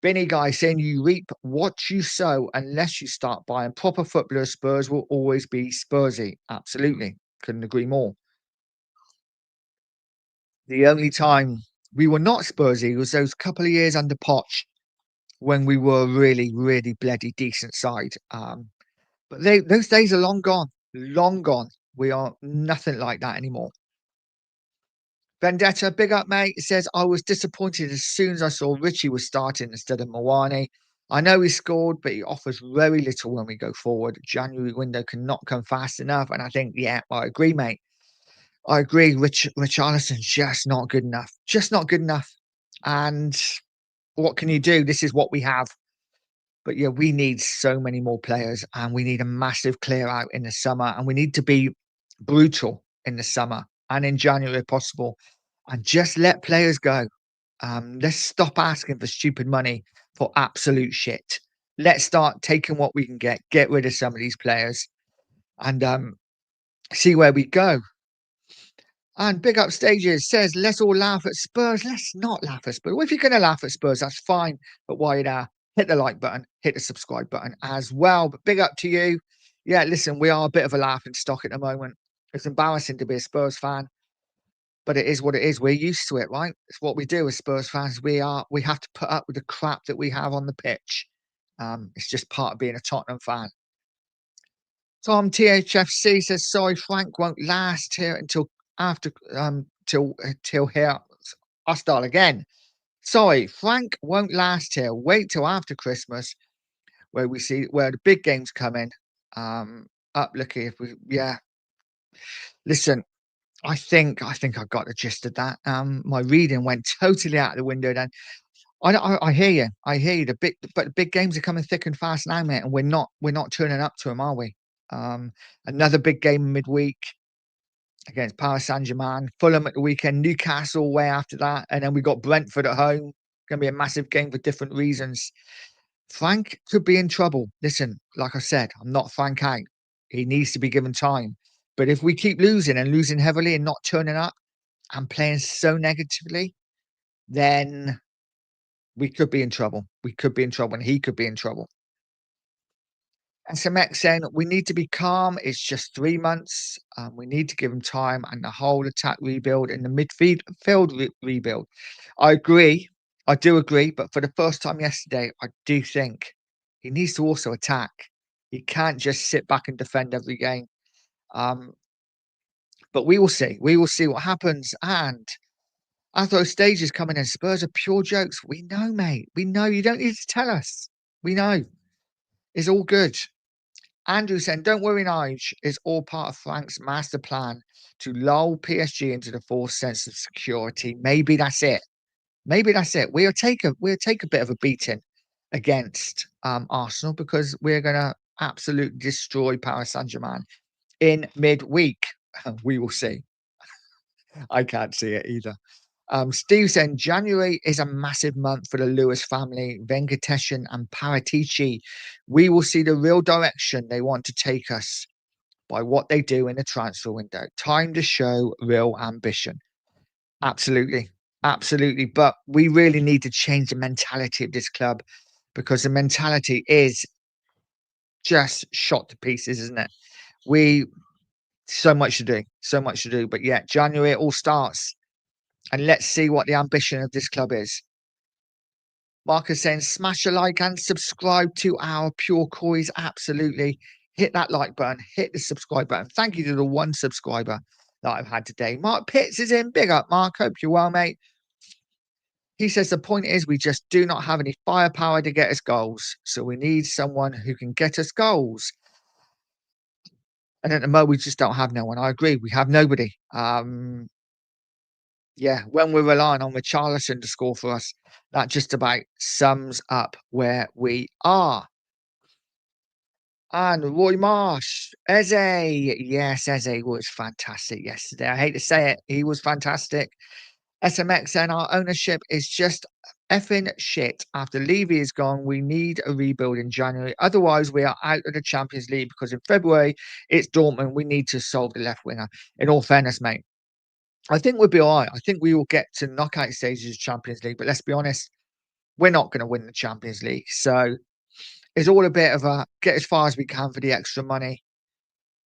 S2: Benny Guy saying you reap what you sow unless you start buying proper footballers. Spurs will always be Spursy. Absolutely. Couldn't agree more. The only time we were not Spursy was those couple of years under Poch when we were really, really bloody decent side. But those days are long gone. Long gone. We are nothing like that anymore. Vendetta, big up, mate. It says, I was disappointed as soon as I saw Richie was starting instead of Mawani. I know he scored, but he offers very little when we go forward. January window cannot come fast enough. And I think, yeah, I agree, mate. I agree. Richarlison's just not good enough. Just not good enough. And what can you do? This is what we have. But yeah, we need so many more players and we need a massive clear out in the summer and we need to be brutal in the summer and in January if possible and just let players go. Let's stop asking for stupid money for absolute shit. Let's start taking what we can get rid of some of these players and see where we go. And Big Up Stages says, let's all laugh at Spurs. Let's not laugh at Spurs. Well, if you're going to laugh at Spurs, that's fine. But while you're there, hit the like button, hit the subscribe button as well. But big up to you. Yeah, listen, we are a bit of a laughing stock at the moment. It's embarrassing to be a Spurs fan, but it is what it is. We're used to it, right? It's what we do as Spurs fans. We have to put up with the crap that we have on the pitch. It's just part of being a Tottenham fan. Tom THFC says, sorry, Frank won't last here until after till here. I'll start again. Sorry, Frank won't last here. Wait till after Christmas where we see where the big games come in. Up looking if we listen, I got the gist of that. My reading went totally out of the window then. I hear you. I hear you. The big games are coming thick and fast now, mate, and we're not turning up to them, are we? Another big game midweek against Paris Saint-Germain, Fulham at the weekend, Newcastle way after that, and then we got Brentford at home. Going to be a massive game for different reasons. Frank could be in trouble. Listen, like I said, I'm not Frank out. He needs to be given time. But if we keep losing and losing heavily and not turning up and playing so negatively, then we could be in trouble. We could be in trouble, and he could be in trouble. SMX saying we need to be calm. It's just 3 months. We need to give him time and the whole attack rebuild and the midfield rebuild. I agree. I do agree. But for the first time yesterday, I do think he needs to also attack. He can't just sit back and defend every game. Um, but we will see. We will see what happens. And as those stages coming in, Spurs are pure jokes. We know, mate. We know. You don't need to tell us. We know. It's all good. Andrew saying, don't worry, Nige. It's all part of Frank's master plan to lull PSG into the false sense of security. Maybe that's it. Maybe that's it. We'll take a bit of a beating against Arsenal because we're gonna absolutely destroy Paris Saint-Germain in midweek. We will see. I can't see it either. Steve saying January is a massive month for the Lewis family, Venkateshan and Paratici. We will see the real direction they want to take us by what they do in the transfer window. Time to show real ambition. Absolutely. Absolutely. But we really need to change the mentality of this club because the mentality is just shot to pieces, isn't it? We so much to do, so much to do. But yeah, January it all starts. And let's see what the ambition of this club is. Marcus saying, smash a like and subscribe to our Pure Coys. Absolutely. Hit that like button, hit the subscribe button. Thank you to the one subscriber that I've had today. Mark Pitts is in. Big up, Mark. Hope you're well, mate. He says the point is we just do not have any firepower to get us goals. So we need someone who can get us goals. And at the moment, we just don't have no one. I agree. We have nobody. Yeah, when we're relying on Richarlison to score for us, that just about sums up where we are. And Roy Marsh, Eze. Yes, Eze was fantastic yesterday. I hate to say it, he was fantastic. SMX and our ownership is just effing shit. After Levy is gone, we need a rebuild in January. Otherwise, we are out of the Champions League because in February it's Dortmund. We need to solve the left winger. In all fairness, mate, I think we'll be all right. I think we will get to knockout stages of Champions League. But let's be honest, we're not going to win the Champions League. So it's all a bit of a get as far as we can for the extra money.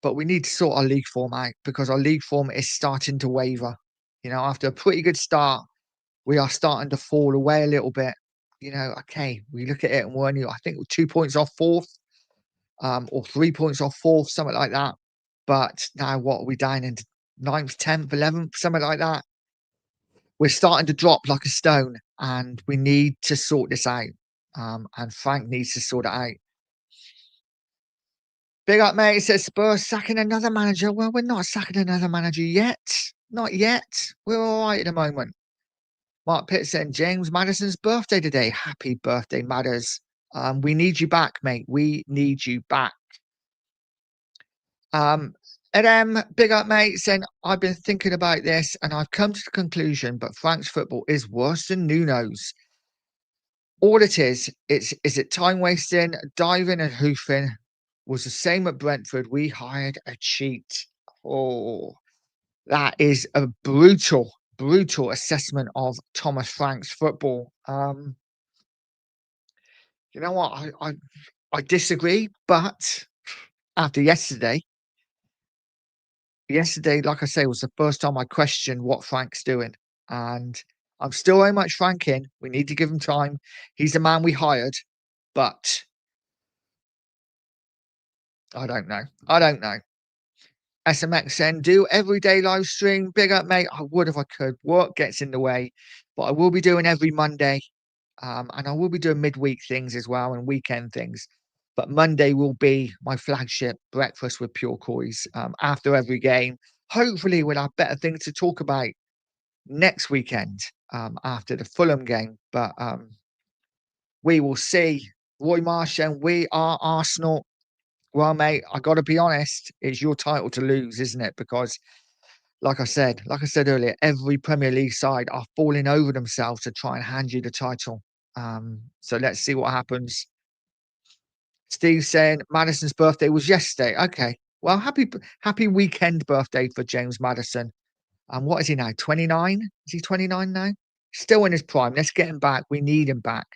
S2: But we need to sort our league form out because our league form is starting to waver. You know, after a pretty good start, we are starting to fall away a little bit. You know, okay, we look at it and we're only, I think, 2 points off fourth, or 3 points off fourth, something like that. But now what are we down into ninth, 10th, 11th, something like that? We're starting to drop like a stone and we need to sort this out. And Frank needs to sort it out. Big up, mate. It says Spurs sacking another manager. Well, we're not sacking another manager yet. Not yet. We're all right at the moment. Mark Pitt saying James Madison's birthday today. Happy birthday, Matters. We need you back, mate. We need you back. Ed M, big up, mate, saying I've been thinking about this and I've come to the conclusion, but Frank's football is worse than Nuno's. All it is it time wasting, diving and hoofing was the same at Brentford. We hired a cheat. Oh, that is a brutal, brutal assessment of Thomas Frank's football. You know what? I disagree, but after yesterday, like I say, was the first time I questioned what Frank's doing, and I'm still very much Frank in. We need to give him time. He's the man we hired, but I don't know. I don't know. SMXN do everyday live stream. Big up, mate. I would if I could. Work gets in the way, but I will be doing every Monday. And I will be doing midweek things as well and weekend things. But Monday will be my flagship breakfast with Pure Coys after every game. Hopefully, we'll have better things to talk about next weekend after the Fulham game. But we will see. Roy Marsh and we are Arsenal. Well, mate, I got to be honest, it's your title to lose, isn't it? Because like I said earlier, every Premier League side are falling over themselves to try and hand you the title. So let's see what happens. Steve saying Madison's birthday was yesterday. Okay. Well, happy weekend birthday for James Madison. And what is he now? 29? Is he 29 now? Still in his prime. Let's get him back. We need him back.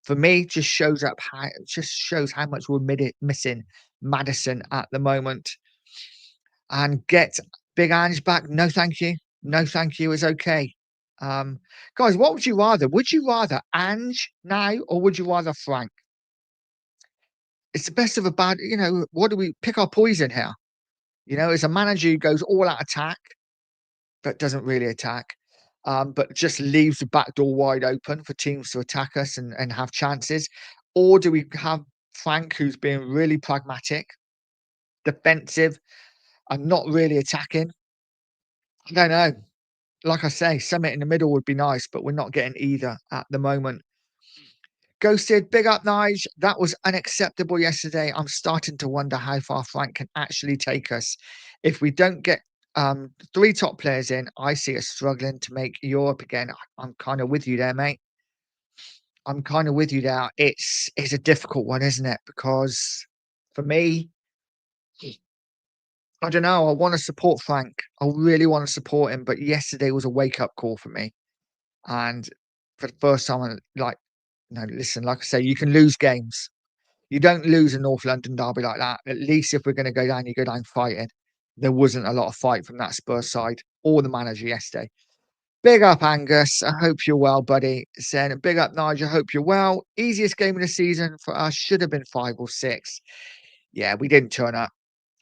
S2: For me, just shows how much we're missing Madison at the moment. And get Big Ange back. No, thank you. No, thank you is okay. Guys, what would you rather? Would you rather Ange now or would you rather Frank? It's the best of a bad, what do we pick our poison here? As a manager who goes all out attack, but doesn't really attack, but just leaves the back door wide open for teams to attack us and have chances. Or do we have Frank who's being really pragmatic, defensive, and not really attacking? I don't know. Like I say, something in the middle would be nice, but we're not getting either at the moment. Ghosted, big up, Nige. That was unacceptable yesterday. I'm starting to wonder how far Frank can actually take us. If we don't get Three top players in, I see us struggling to make Europe again. I'm kind of with you there, mate. I'm kind of with you there. It's a difficult one, isn't it? Because for me, I don't know. I want to support Frank. I really want to support him, but yesterday was a wake up call for me. And for the first time, like, no, listen, like I say, you can lose games. You don't lose a North London derby like that. At least if we're going to go down, you go down fighting. There wasn't a lot of fight from that Spurs side or the manager yesterday. Big up, Angus. I hope you're well, buddy. Saying big up, Nigel. Hope you're well. Easiest game of the season for us should have been 5 or 6. Yeah, we didn't turn up.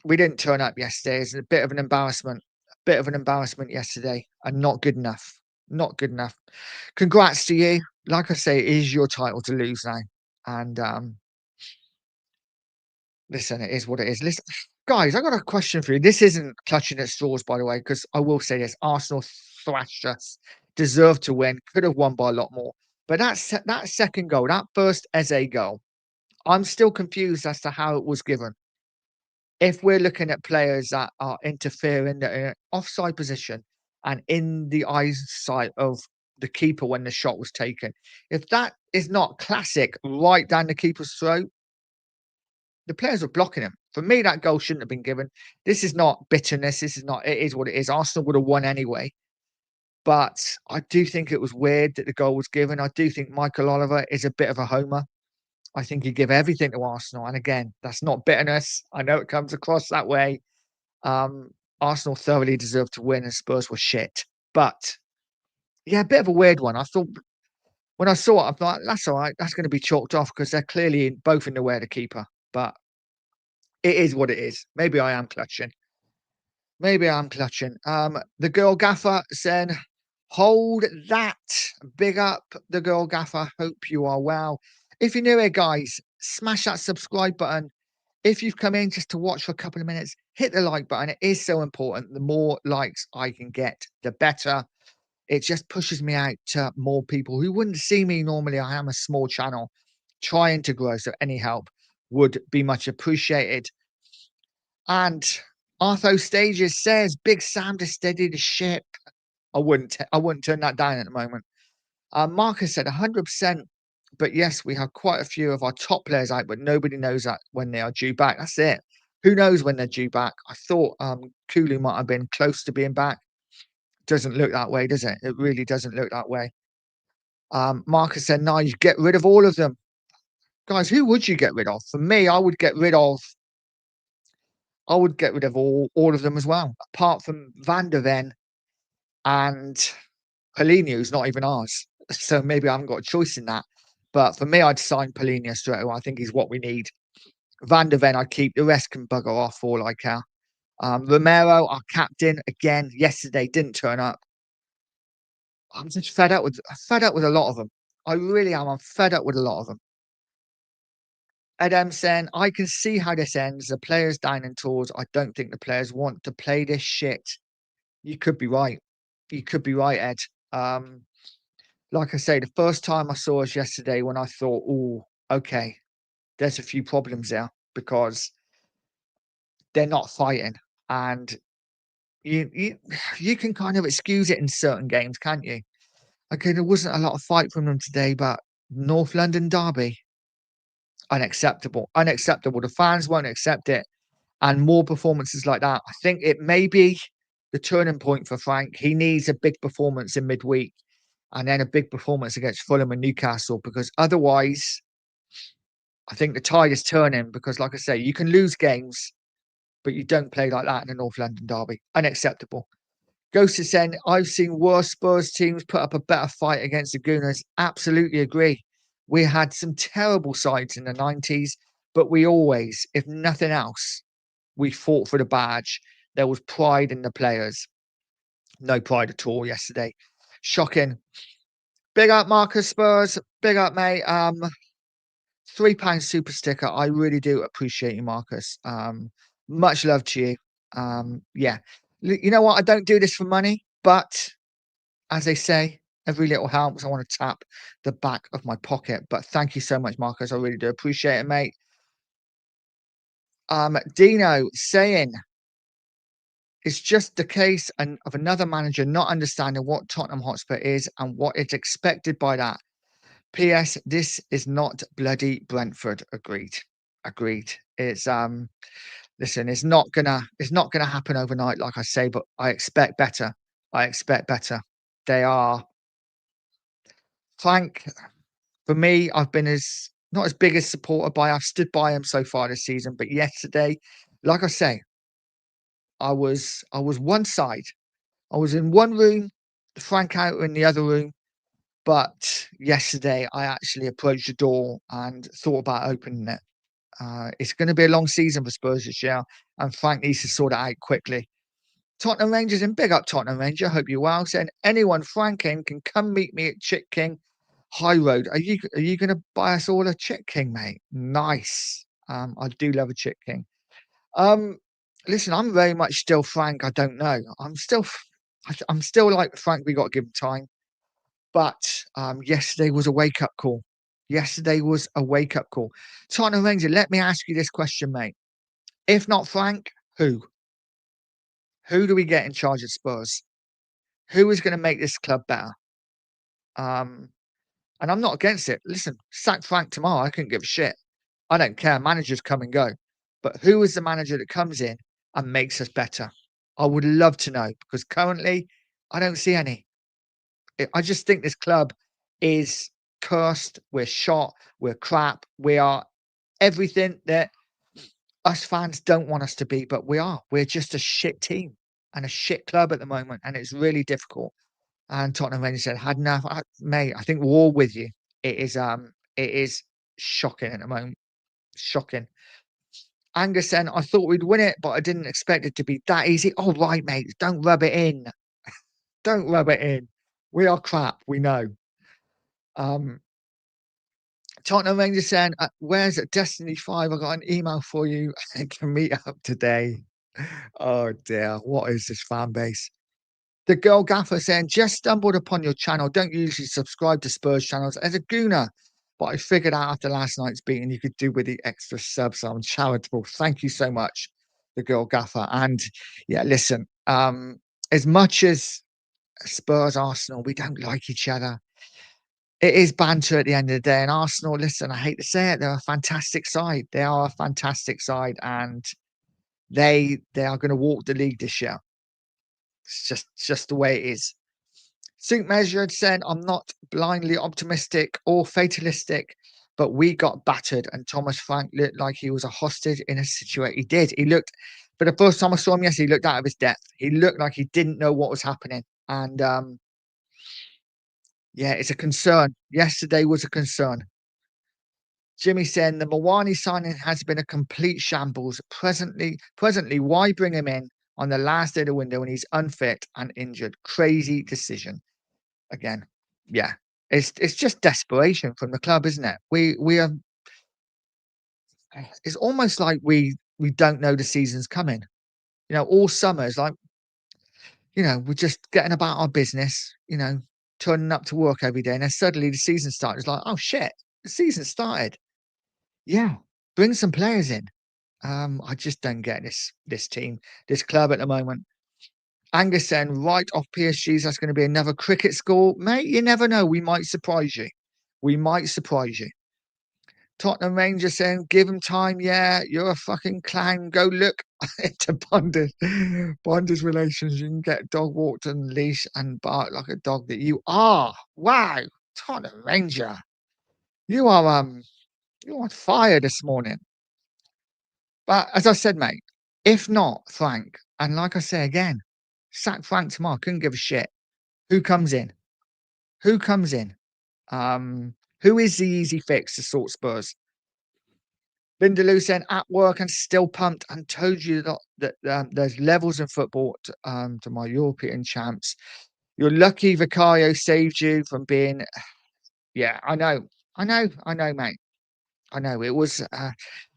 S2: We didn't turn up yesterday. It's a bit of an embarrassment. A bit of an embarrassment yesterday, and not good enough. Not good enough. Congrats to you. Like I say, it is your title to lose now. And listen, it is what it is. Listen, guys, I got a question for you. This isn't clutching at straws, by the way, because I will say this: Arsenal thrashed us, deserved to win, could have won by a lot more. But that second goal, that first Eze goal, I'm still confused as to how it was given. If we're looking at players that are interfering, that are in offside position and in the eyesight of the keeper when the shot was taken, if that is not classic right down the keeper's throat, the players were blocking him. For me, that goal shouldn't have been given. This is not bitterness. This is not, it is what it is. Arsenal would have won anyway. But I do think it was weird that the goal was given. I do think Michael Oliver is a bit of a homer. I think he'd give everything to Arsenal. And again, that's not bitterness. I know it comes across that way. Um, Arsenal thoroughly deserved to win and Spurs were shit. But yeah, a bit of a weird one. I thought when I saw it, I thought that's all right. That's going to be chalked off because they're clearly both in the way of the keeper. But it is what it is. Maybe I am clutching. Maybe I'm clutching. The girl gaffer saying, hold that. Big up the girl gaffer. Hope you are well. If you're new here, guys, smash that subscribe button. If you've come in just to watch for a couple of minutes, hit the like button. It is so important. The more likes I can get, the better. It just pushes me out to more people who wouldn't see me normally. I am a small channel trying to grow, so any help would be much appreciated. And Artho Stages says, Big Sam to steady the ship. I wouldn't turn that down at the moment. Marcus said 100%. But yes, we have quite a few of our top players out, but nobody knows that when they are due back. That's it. Who knows when they're due back? I thought Kulu might have been close to being back. Doesn't look that way, does it? It really doesn't look that way. Marcus said, no, you get rid of all of them. Guys, who would you get rid of? For me, I would get rid of all of them as well, apart from Van der Ven and Paulinho, who's not even ours. So maybe I haven't got a choice in that. But for me, I'd sign Paulinho straight away. I think he's what we need. Van der Ven, I'd keep. The rest can bugger off all I care. Romero, our captain, again, yesterday didn't turn up. I'm just fed up with a lot of them. I really am. I'm fed up with a lot of them. Adam saying, I can see how this ends. The players down in tours. I don't think the players want to play this shit. You could be right. You could be right, Ed. Um, like I say, the first time I saw us yesterday, when I thought, oh, okay, there's a few problems there because they're not fighting, and you you can kind of excuse it in certain games, can't you? Okay, there wasn't a lot of fight from them today, but North London derby, unacceptable, unacceptable. The fans won't accept it, and more performances like that. I think it may be the turning point for Frank. He needs a big performance in midweek and then a big performance against Fulham and Newcastle because otherwise, I think the tide is turning because, like I say, you can lose games, but you don't play like that in the North London derby. Unacceptable. Ghost is saying, I've seen worse Spurs teams put up a better fight against the Gooners. Absolutely agree. We had some terrible sides in the 90s, but we always, if nothing else, we fought for the badge. There was pride in the players. No pride at all yesterday. Shocking. Big up Marcus Spurs. Big up, mate. £3 super sticker. I really do appreciate you, Marcus. Much love to you. Yeah. You know what? I don't do this for money, but as they say, every little helps. I want to tap the back of my pocket. But thank you so much, Marcus. I really do appreciate it, mate. Dino saying It's just the case of another manager not understanding what Tottenham Hotspur is and what is expected by that. P.S. This is not bloody Brentford. Agreed. Agreed. Listen, it's not gonna happen overnight, like I say, but I expect better. I expect better. They are Frank, for me, I've been as not as big a supporter by I've stood by him so far this season, but yesterday, like I say, I was one side. I was in one room, Frank out in the other room. But yesterday, I actually approached the door and thought about opening it. It's going to be a long season for Spurs this year, and Frank needs to sort it out quickly. Tottenham Rangers and big up Tottenham Ranger. Hope you're well. Saying anyone Franking can come meet me at Chick King High Road. Are you going to buy us all a Chick King, mate? Nice. I do love a Chick King. Um, Listen, I'm very much still Frank. I don't know. I'm still like Frank. We got to give him time. But, yesterday was a wake-up call. Yesterday was a wake-up call. Tottenham Ranger, let me ask you this question, mate. If not Frank, who? Who do we get in charge of Spurs? Who is gonna make this club better? Um, and I'm not against it. Listen, sack Frank tomorrow, I couldn't give a shit. I don't care. Managers come and go. But who is the manager that comes in and makes us better? I would love to know because currently I don't see any. I just think this club is cursed. We're shot. We're crap. We are everything that us fans don't want us to be, but we are. We're just a shit team and a shit club at the moment, and it's really difficult. And Tottenham Rangers said, "Had enough, mate." I think we're all with you. It is shocking at the moment. Shocking. Angus said, "I thought we'd win it, but I didn't expect it to be that easy." All right, mate. Don't rub it in. Don't rub it in. We are crap. We know. Um, Tottenham Rangers saying, "Where's Destiny 5? I got an email for you. I can meet up today." Oh dear, what is this fan base? The girl gaffer saying, "Just stumbled upon your channel. Don't usually subscribe to Spurs channels as a gooner, but I figured out after last night's beating you could do with the extra subs. So I'm charitable. Thank you so much, the girl gaffer." And yeah, listen, as much as Spurs Arsenal, we don't like each other. It is banter at the end of the day, and Arsenal, listen, I hate to say it, they're a fantastic side. They are a fantastic side, and they are gonna walk the league this year. It's just the way it is. Sync Measured said, "I'm not blindly optimistic or fatalistic, but we got battered, and Thomas Frank looked like he was a hostage in a situation." He did. He looked for the first time I saw him yesterday, he looked out of his depth. He looked like he didn't know what was happening, and, yeah, it's a concern. Yesterday was a concern. Jimmy saying the Mawani signing has been a complete shambles. Presently, why bring him in on the last day of the window when he's unfit and injured? Crazy decision. Again, yeah. It's just desperation from the club, isn't it? We are it's almost like we don't know the season's coming. All summer is like, we're just getting about our business, turning up to work every day, and then suddenly the season started. It's like, oh shit, the season started. Yeah, bring some players in. I just don't get this team, this club at the moment. Angus saying, "Right off PSG's, that's going to be another cricket score, mate. You never know. We might surprise you. We might surprise you." Tottenham Rangers saying, "Give him time. Yeah, you're a fucking clown. Go look into Bonder's relations. You can get dog walked on leash and bark like a dog that you are." Wow, Tottenham Ranger, you are you're on fire this morning. But as I said, mate, if not Frank, and like I say again, sack Frank tomorrow. Couldn't give a shit. Who comes in? Who comes in? Who is the easy fix to sort Spurs? Vindaloo saying at work and still pumped and told you that there's levels in football to my European champs. You're lucky Vicario saved you from being. Yeah, I know, mate. I know it was.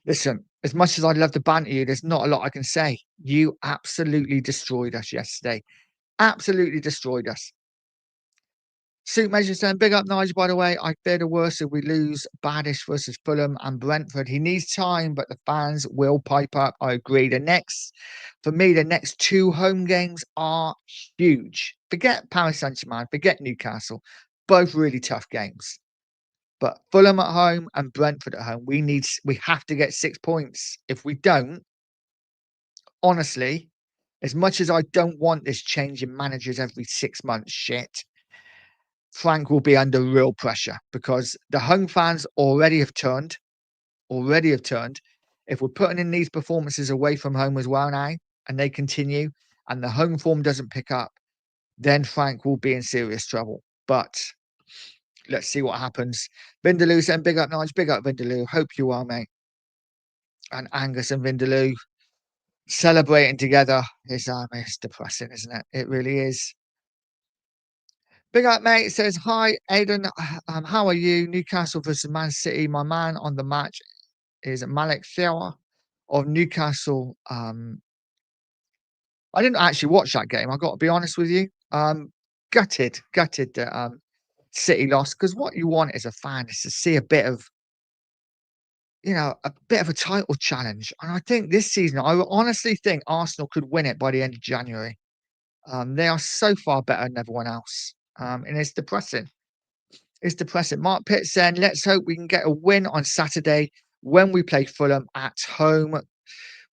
S2: Listen, as much as I'd love to banter you, there's not a lot I can say. You absolutely destroyed us yesterday. Absolutely destroyed us. Suit Measure saying, big up Nigel, by the way. I fear the worst if we lose Baddish versus Fulham and Brentford. He needs time, but the fans will pipe up. I agree. For me, the next two home games are huge. Forget Paris Saint-Germain, forget Newcastle. Both really tough games. But Fulham at home and Brentford at home, we have to get 6 points. If we don't, honestly, as much as I don't want this change in managers every 6 months shit, Frank will be under real pressure because the home fans already have turned. Already have turned. If we're putting in these performances away from home as well now, and they continue, and the home form doesn't pick up, then Frank will be in serious trouble. But let's see what happens. Vindaloo saying, big up, Nige, big up, Vindaloo. Hope you are, mate. And Angus and Vindaloo celebrating together is it's depressing, isn't it? It really is. Big up, mate. It says, hi, Aidan. How are you? Newcastle versus Man City. My man on the match is Malik Thiaw of Newcastle. I didn't actually watch that game. I got to be honest with you. Gutted that City lost because what you want as a fan is to see a bit of, a bit of a title challenge. And I think this season, I honestly think Arsenal could win it by the end of January. They are so far better than everyone else. And it's depressing. It's depressing. Mark Pitt saying, let's hope we can get a win on Saturday when we play Fulham at home.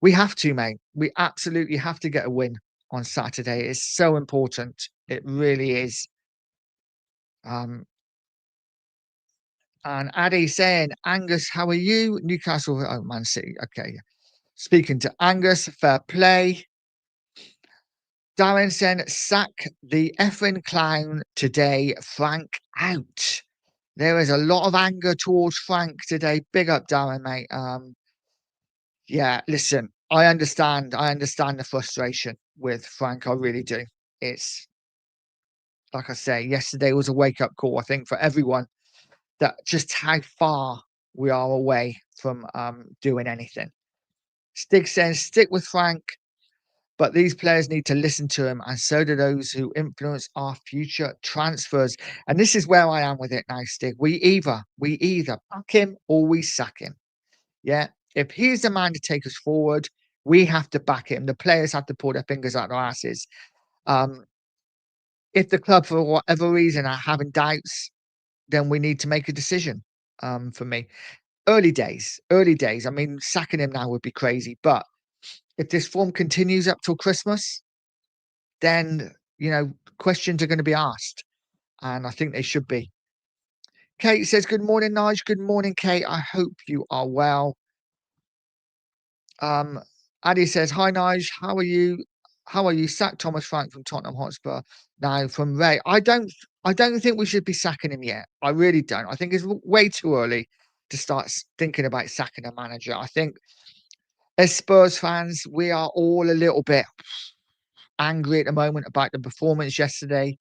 S2: We have to, mate. We absolutely have to get a win on Saturday. It's so important. It really is. And Addy saying, Angus, how are you? Newcastle, oh, Man City. Okay. Speaking to Angus, fair play. Darren saying, sack the effing clown today. Frank out. There is a lot of anger towards Frank today. Big up, Darren, mate. Yeah, listen, I understand. I understand the frustration with Frank. I really do. It's like I say, yesterday was a wake up call, I think, for everyone that just how far we are away from doing anything. Stig says, stick with Frank, but these players need to listen to him, and so do those who influence our future transfers. And this is where I am with it now, Stig. We either back him or we sack him. Yeah. If he's the man to take us forward, we have to back him. The players have to pull their fingers out their asses. Um, if the club, for whatever reason, are having doubts, then we need to make a decision. For me, early days, early days. I mean, sacking him now would be crazy. But if this form continues up till Christmas, then questions are going to be asked, and I think they should be. Kate says, "Good morning, Nige. Good morning, Kate. I hope you are well." Um, Addy says, "Hi, Nige. How are you? How are you?" Sack Thomas Frank from Tottenham Hotspur. Now from Ray. I don't think we should be sacking him yet. I really don't. I think it's way too early to start thinking about sacking a manager. I think as Spurs fans, we are all a little bit angry at the moment about the performance yesterday.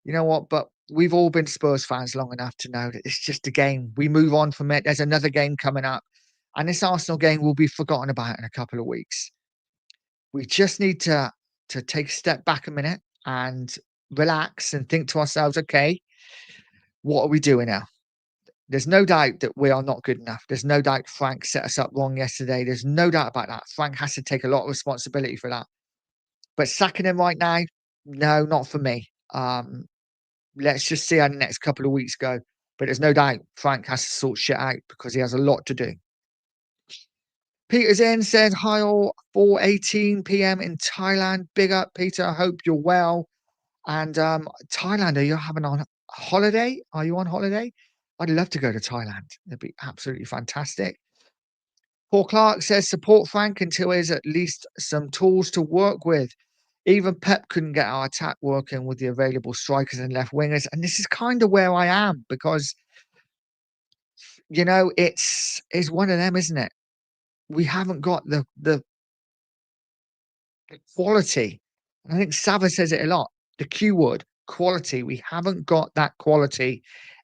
S2: You know what? But we've all been Spurs fans long enough to know that it's just a game. We move on from it. There's another game coming up, and this Arsenal game will be forgotten about in a couple of weeks. We just need to take a step back a minute and relax and think to ourselves, okay, what are we doing now? There's no doubt that we are not good enough. There's no doubt Frank set us up wrong yesterday. There's no doubt about that. Frank has to take a lot of responsibility for that. But sacking him right now, no, not for me. Let's just see how the next couple of weeks go. But there's no doubt Frank has to sort shit out because he has a lot to do. Peter's in says, hi all, 4:18 p.m. in Thailand. Big up, Peter. I hope you're well. And Thailand, are you having on holiday? Are you on holiday? I'd love to go to Thailand. It'd be absolutely fantastic. Paul Clark says, support Frank until there's at least some tools to work with. Even Pep couldn't get our attack working with the available strikers and left wingers. And this is kind of where I am because, it's one of them, isn't it? We haven't got the quality. And I think Sava says it a lot. The Q word, quality. We haven't got that quality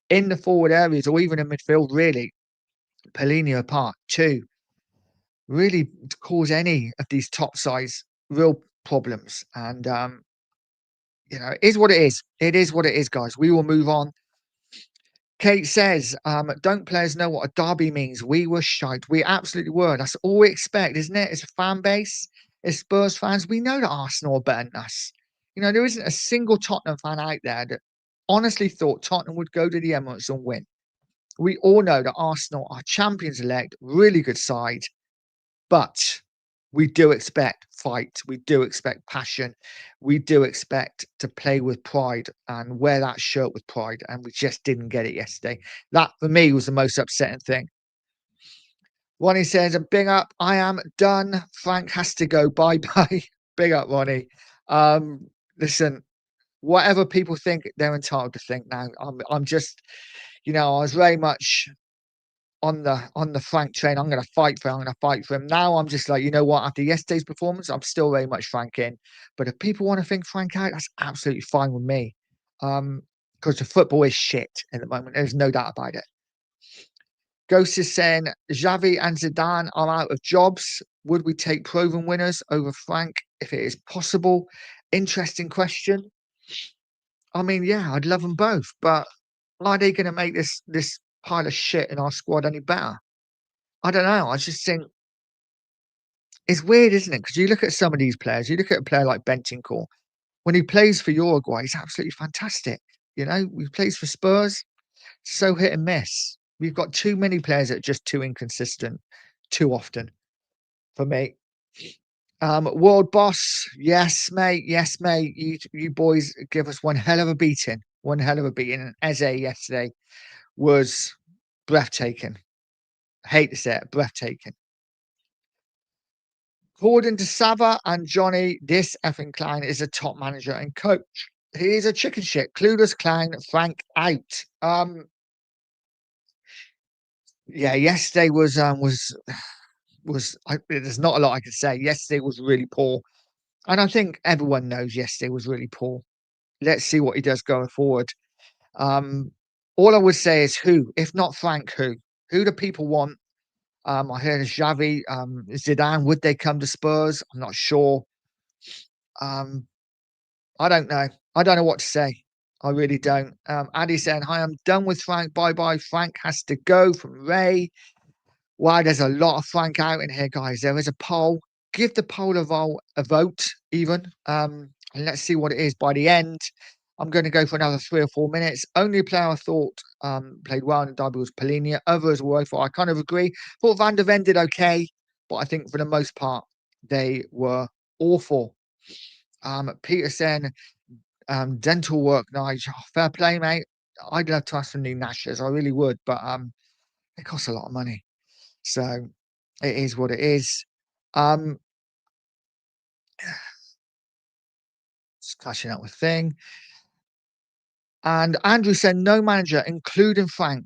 S2: in the forward areas or even in midfield, really. Polini apart, to really cause any of these top size real problems. And it is what it is. It is what it is, guys. We will move on. Kate says, "Don't players know what a derby means? We were shite. We absolutely were. That's all we expect, isn't it? As a fan base, as Spurs fans, we know that Arsenal are better than us. There isn't a single Tottenham fan out there that honestly thought Tottenham would go to the Emirates and win. We all know that Arsenal are champions elect, really good side, but we do expect fight. We do expect passion. We do expect to play with pride and wear that shirt with pride. And we just didn't get it yesterday. That for me was the most upsetting thing. Ronnie says, "A big up. I am done. Frank has to go. Bye bye." Big up, Ronnie. Listen, whatever people think, they're entitled to think now. I'm just, I was very much on the Frank train. I'm gonna fight for him. I'm gonna fight for him. Now I'm just like, you know what? After yesterday's performance, I'm still very much Frank in. But if people want to think Frank out, that's absolutely fine with me. Because the football is shit at the moment. There's no doubt about it. Ghost is saying Xavi and Zidane are out of jobs. Would we take proven winners over Frank if it is possible? Interesting question. I mean, yeah, I'd love them both, but are they going to make this pile of shit in our squad any better? I don't know. I just think it's weird, isn't it? Because you look at some of these players, you look at a player like Bentancur, when he plays for Uruguay, he's absolutely fantastic. He plays for Spurs, so hit and miss. We've got too many players that are just too inconsistent too often for me. World boss, yes, mate. Yes, mate. You boys give us one hell of a beating. One hell of a beating. And Eze yesterday was breathtaking. I hate to say it, breathtaking. According to Sava and Johnny, this effing clown is a top manager and coach. He is a chicken shit, clueless clown. Frank out. Yeah, yesterday there's not a lot I could say. Yesterday was really poor, and I think everyone knows yesterday was really poor. Let's see what he does going forward. Um, all I would say is who, if not Frank, who? Who do people want? I heard Xavi, Zidane. Would they come to Spurs? I'm not sure. Um, I don't know. I don't know what to say. I really don't. Addy saying, "Hi, I'm done with Frank. Bye bye. Frank has to go," from Ray. Wow, there's a lot of Frank out in here, guys. There is a poll. Give the poll a vote, even. And let's see what it is by the end. I'm going to go for another 3 or 4 minutes. Only player I thought played well in the derby was Polina. Others were woeful. I kind of agree. Thought Van der Ven did okay, but I think for the most part, they were awful. Peterson, dental work, Nige. Fair play, mate. I'd love to have some new gnashers. I really would, but it costs a lot of money. So it is what it is. Um, just clashing up with thing. And Andrew said no manager, including Frank,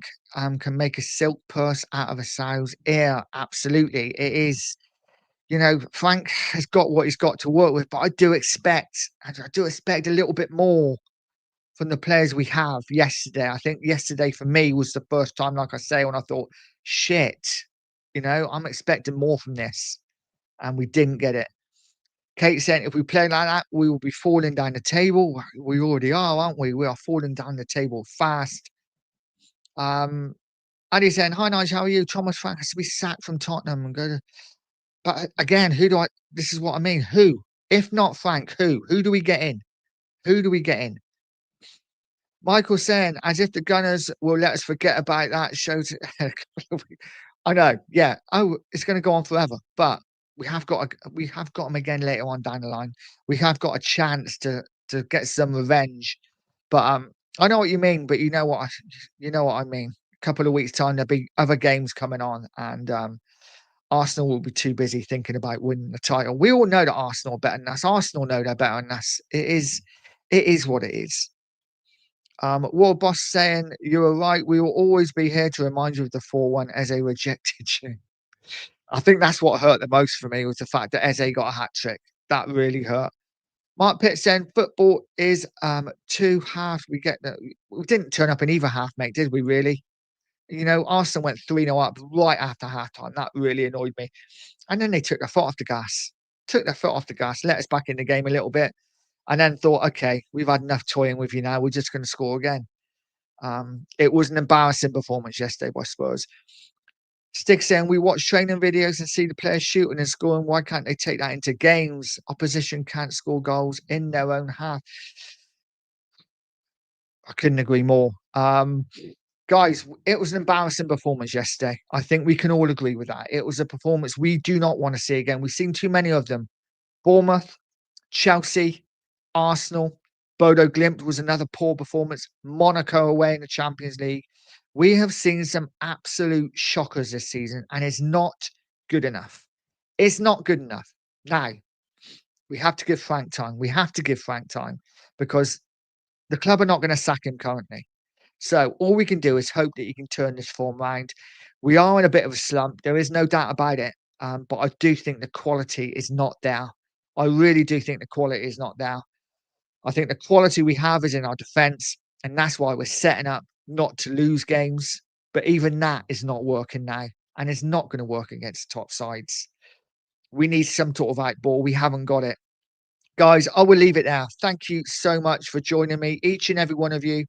S2: can make a silk purse out of a sow's ear. Absolutely. It is, Frank has got what he's got to work with, but I do expect a little bit more from the players we have yesterday. I think yesterday for me was the first time, like I say, when I thought, shit, I'm expecting more from this. And we didn't get it. Kate saying, "If we play like that, we will be falling down the table." We already are, aren't we? We are falling down the table fast. Andy saying, "Hi, Nigel, how are you? Thomas Frank has to be sacked from Tottenham and go to." But again, who do I? This is what I mean. Who, if not Frank, who? Who do we get in? Who do we get in? Michael saying, "As if the Gunners will let us forget about that." Shows. I know. Yeah. Oh, it's going to go on forever, but we have got them again later on down the line. We have got a chance to get some revenge. But I know what you mean. But you know what I mean. A couple of weeks time, there'll be other games coming on, and Arsenal will be too busy thinking about winning the title. We all know that Arsenal are better than us. Arsenal know they're better than us. It is what it is. World Boss saying, "You were right. We will always be here to remind you of the 4-1 Eze rejected you." I think that's what hurt the most for me was the fact that Eze got a hat trick. That really hurt. Mark Pitt saying, "Football is two halves. We didn't turn up in either half, mate, did we really? Arsenal went 3-0 up right after halftime. That really annoyed me. And then they took their foot off the gas. Took their foot off the gas, let us back in the game a little bit. and then thought, okay, we've had enough toying with you now. We're just going to score again. It was an embarrassing performance yesterday by Spurs. Stick saying we watch training videos and see the players shooting and scoring. Why can't they take that into games? Opposition can't score goals in their own half. I couldn't agree more. Guys, it was an embarrassing performance yesterday. I think we can all agree with that. It was a performance we do not want to see again. We've seen too many of them. Bournemouth, Chelsea, Arsenal, Bodo Glimt was another poor performance. Monaco away in the Champions League. We have seen some absolute shockers this season, and it's not good enough. It's not good enough. Now, we have to give Frank time. We have to give Frank time because the club are not going to sack him currently. So all we can do is hope that he can turn this form round. We are in a bit of a slump. There is no doubt about it. But I do think the quality is not there. I really do think the quality is not there. I think the quality we have is in our defence, and that's why we're setting up not to lose games. But even that is not working now, and it's not going to work against top sides. We need some sort of outball. We haven't got it. Guys, I will leave it there. Thank you so much for joining me, each and every one of you.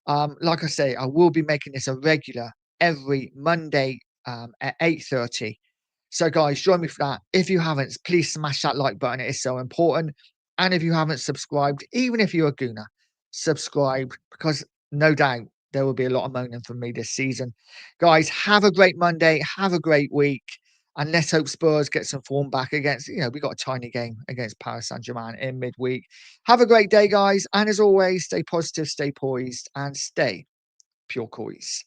S2: Like I say, I will be making this a regular every Monday at 8:30. So, guys, join me for that. If you haven't, please smash that like button. It is so important. And if you haven't subscribed, even if you're a gooner, subscribe because no doubt there will be a lot of moaning from me this season. Guys, have a great Monday. Have a great week. And let's hope Spurs get some form back against, we got a tiny game against Paris Saint-Germain in midweek. Have a great day, guys. And as always, stay positive, stay poised, and stay pure Coys.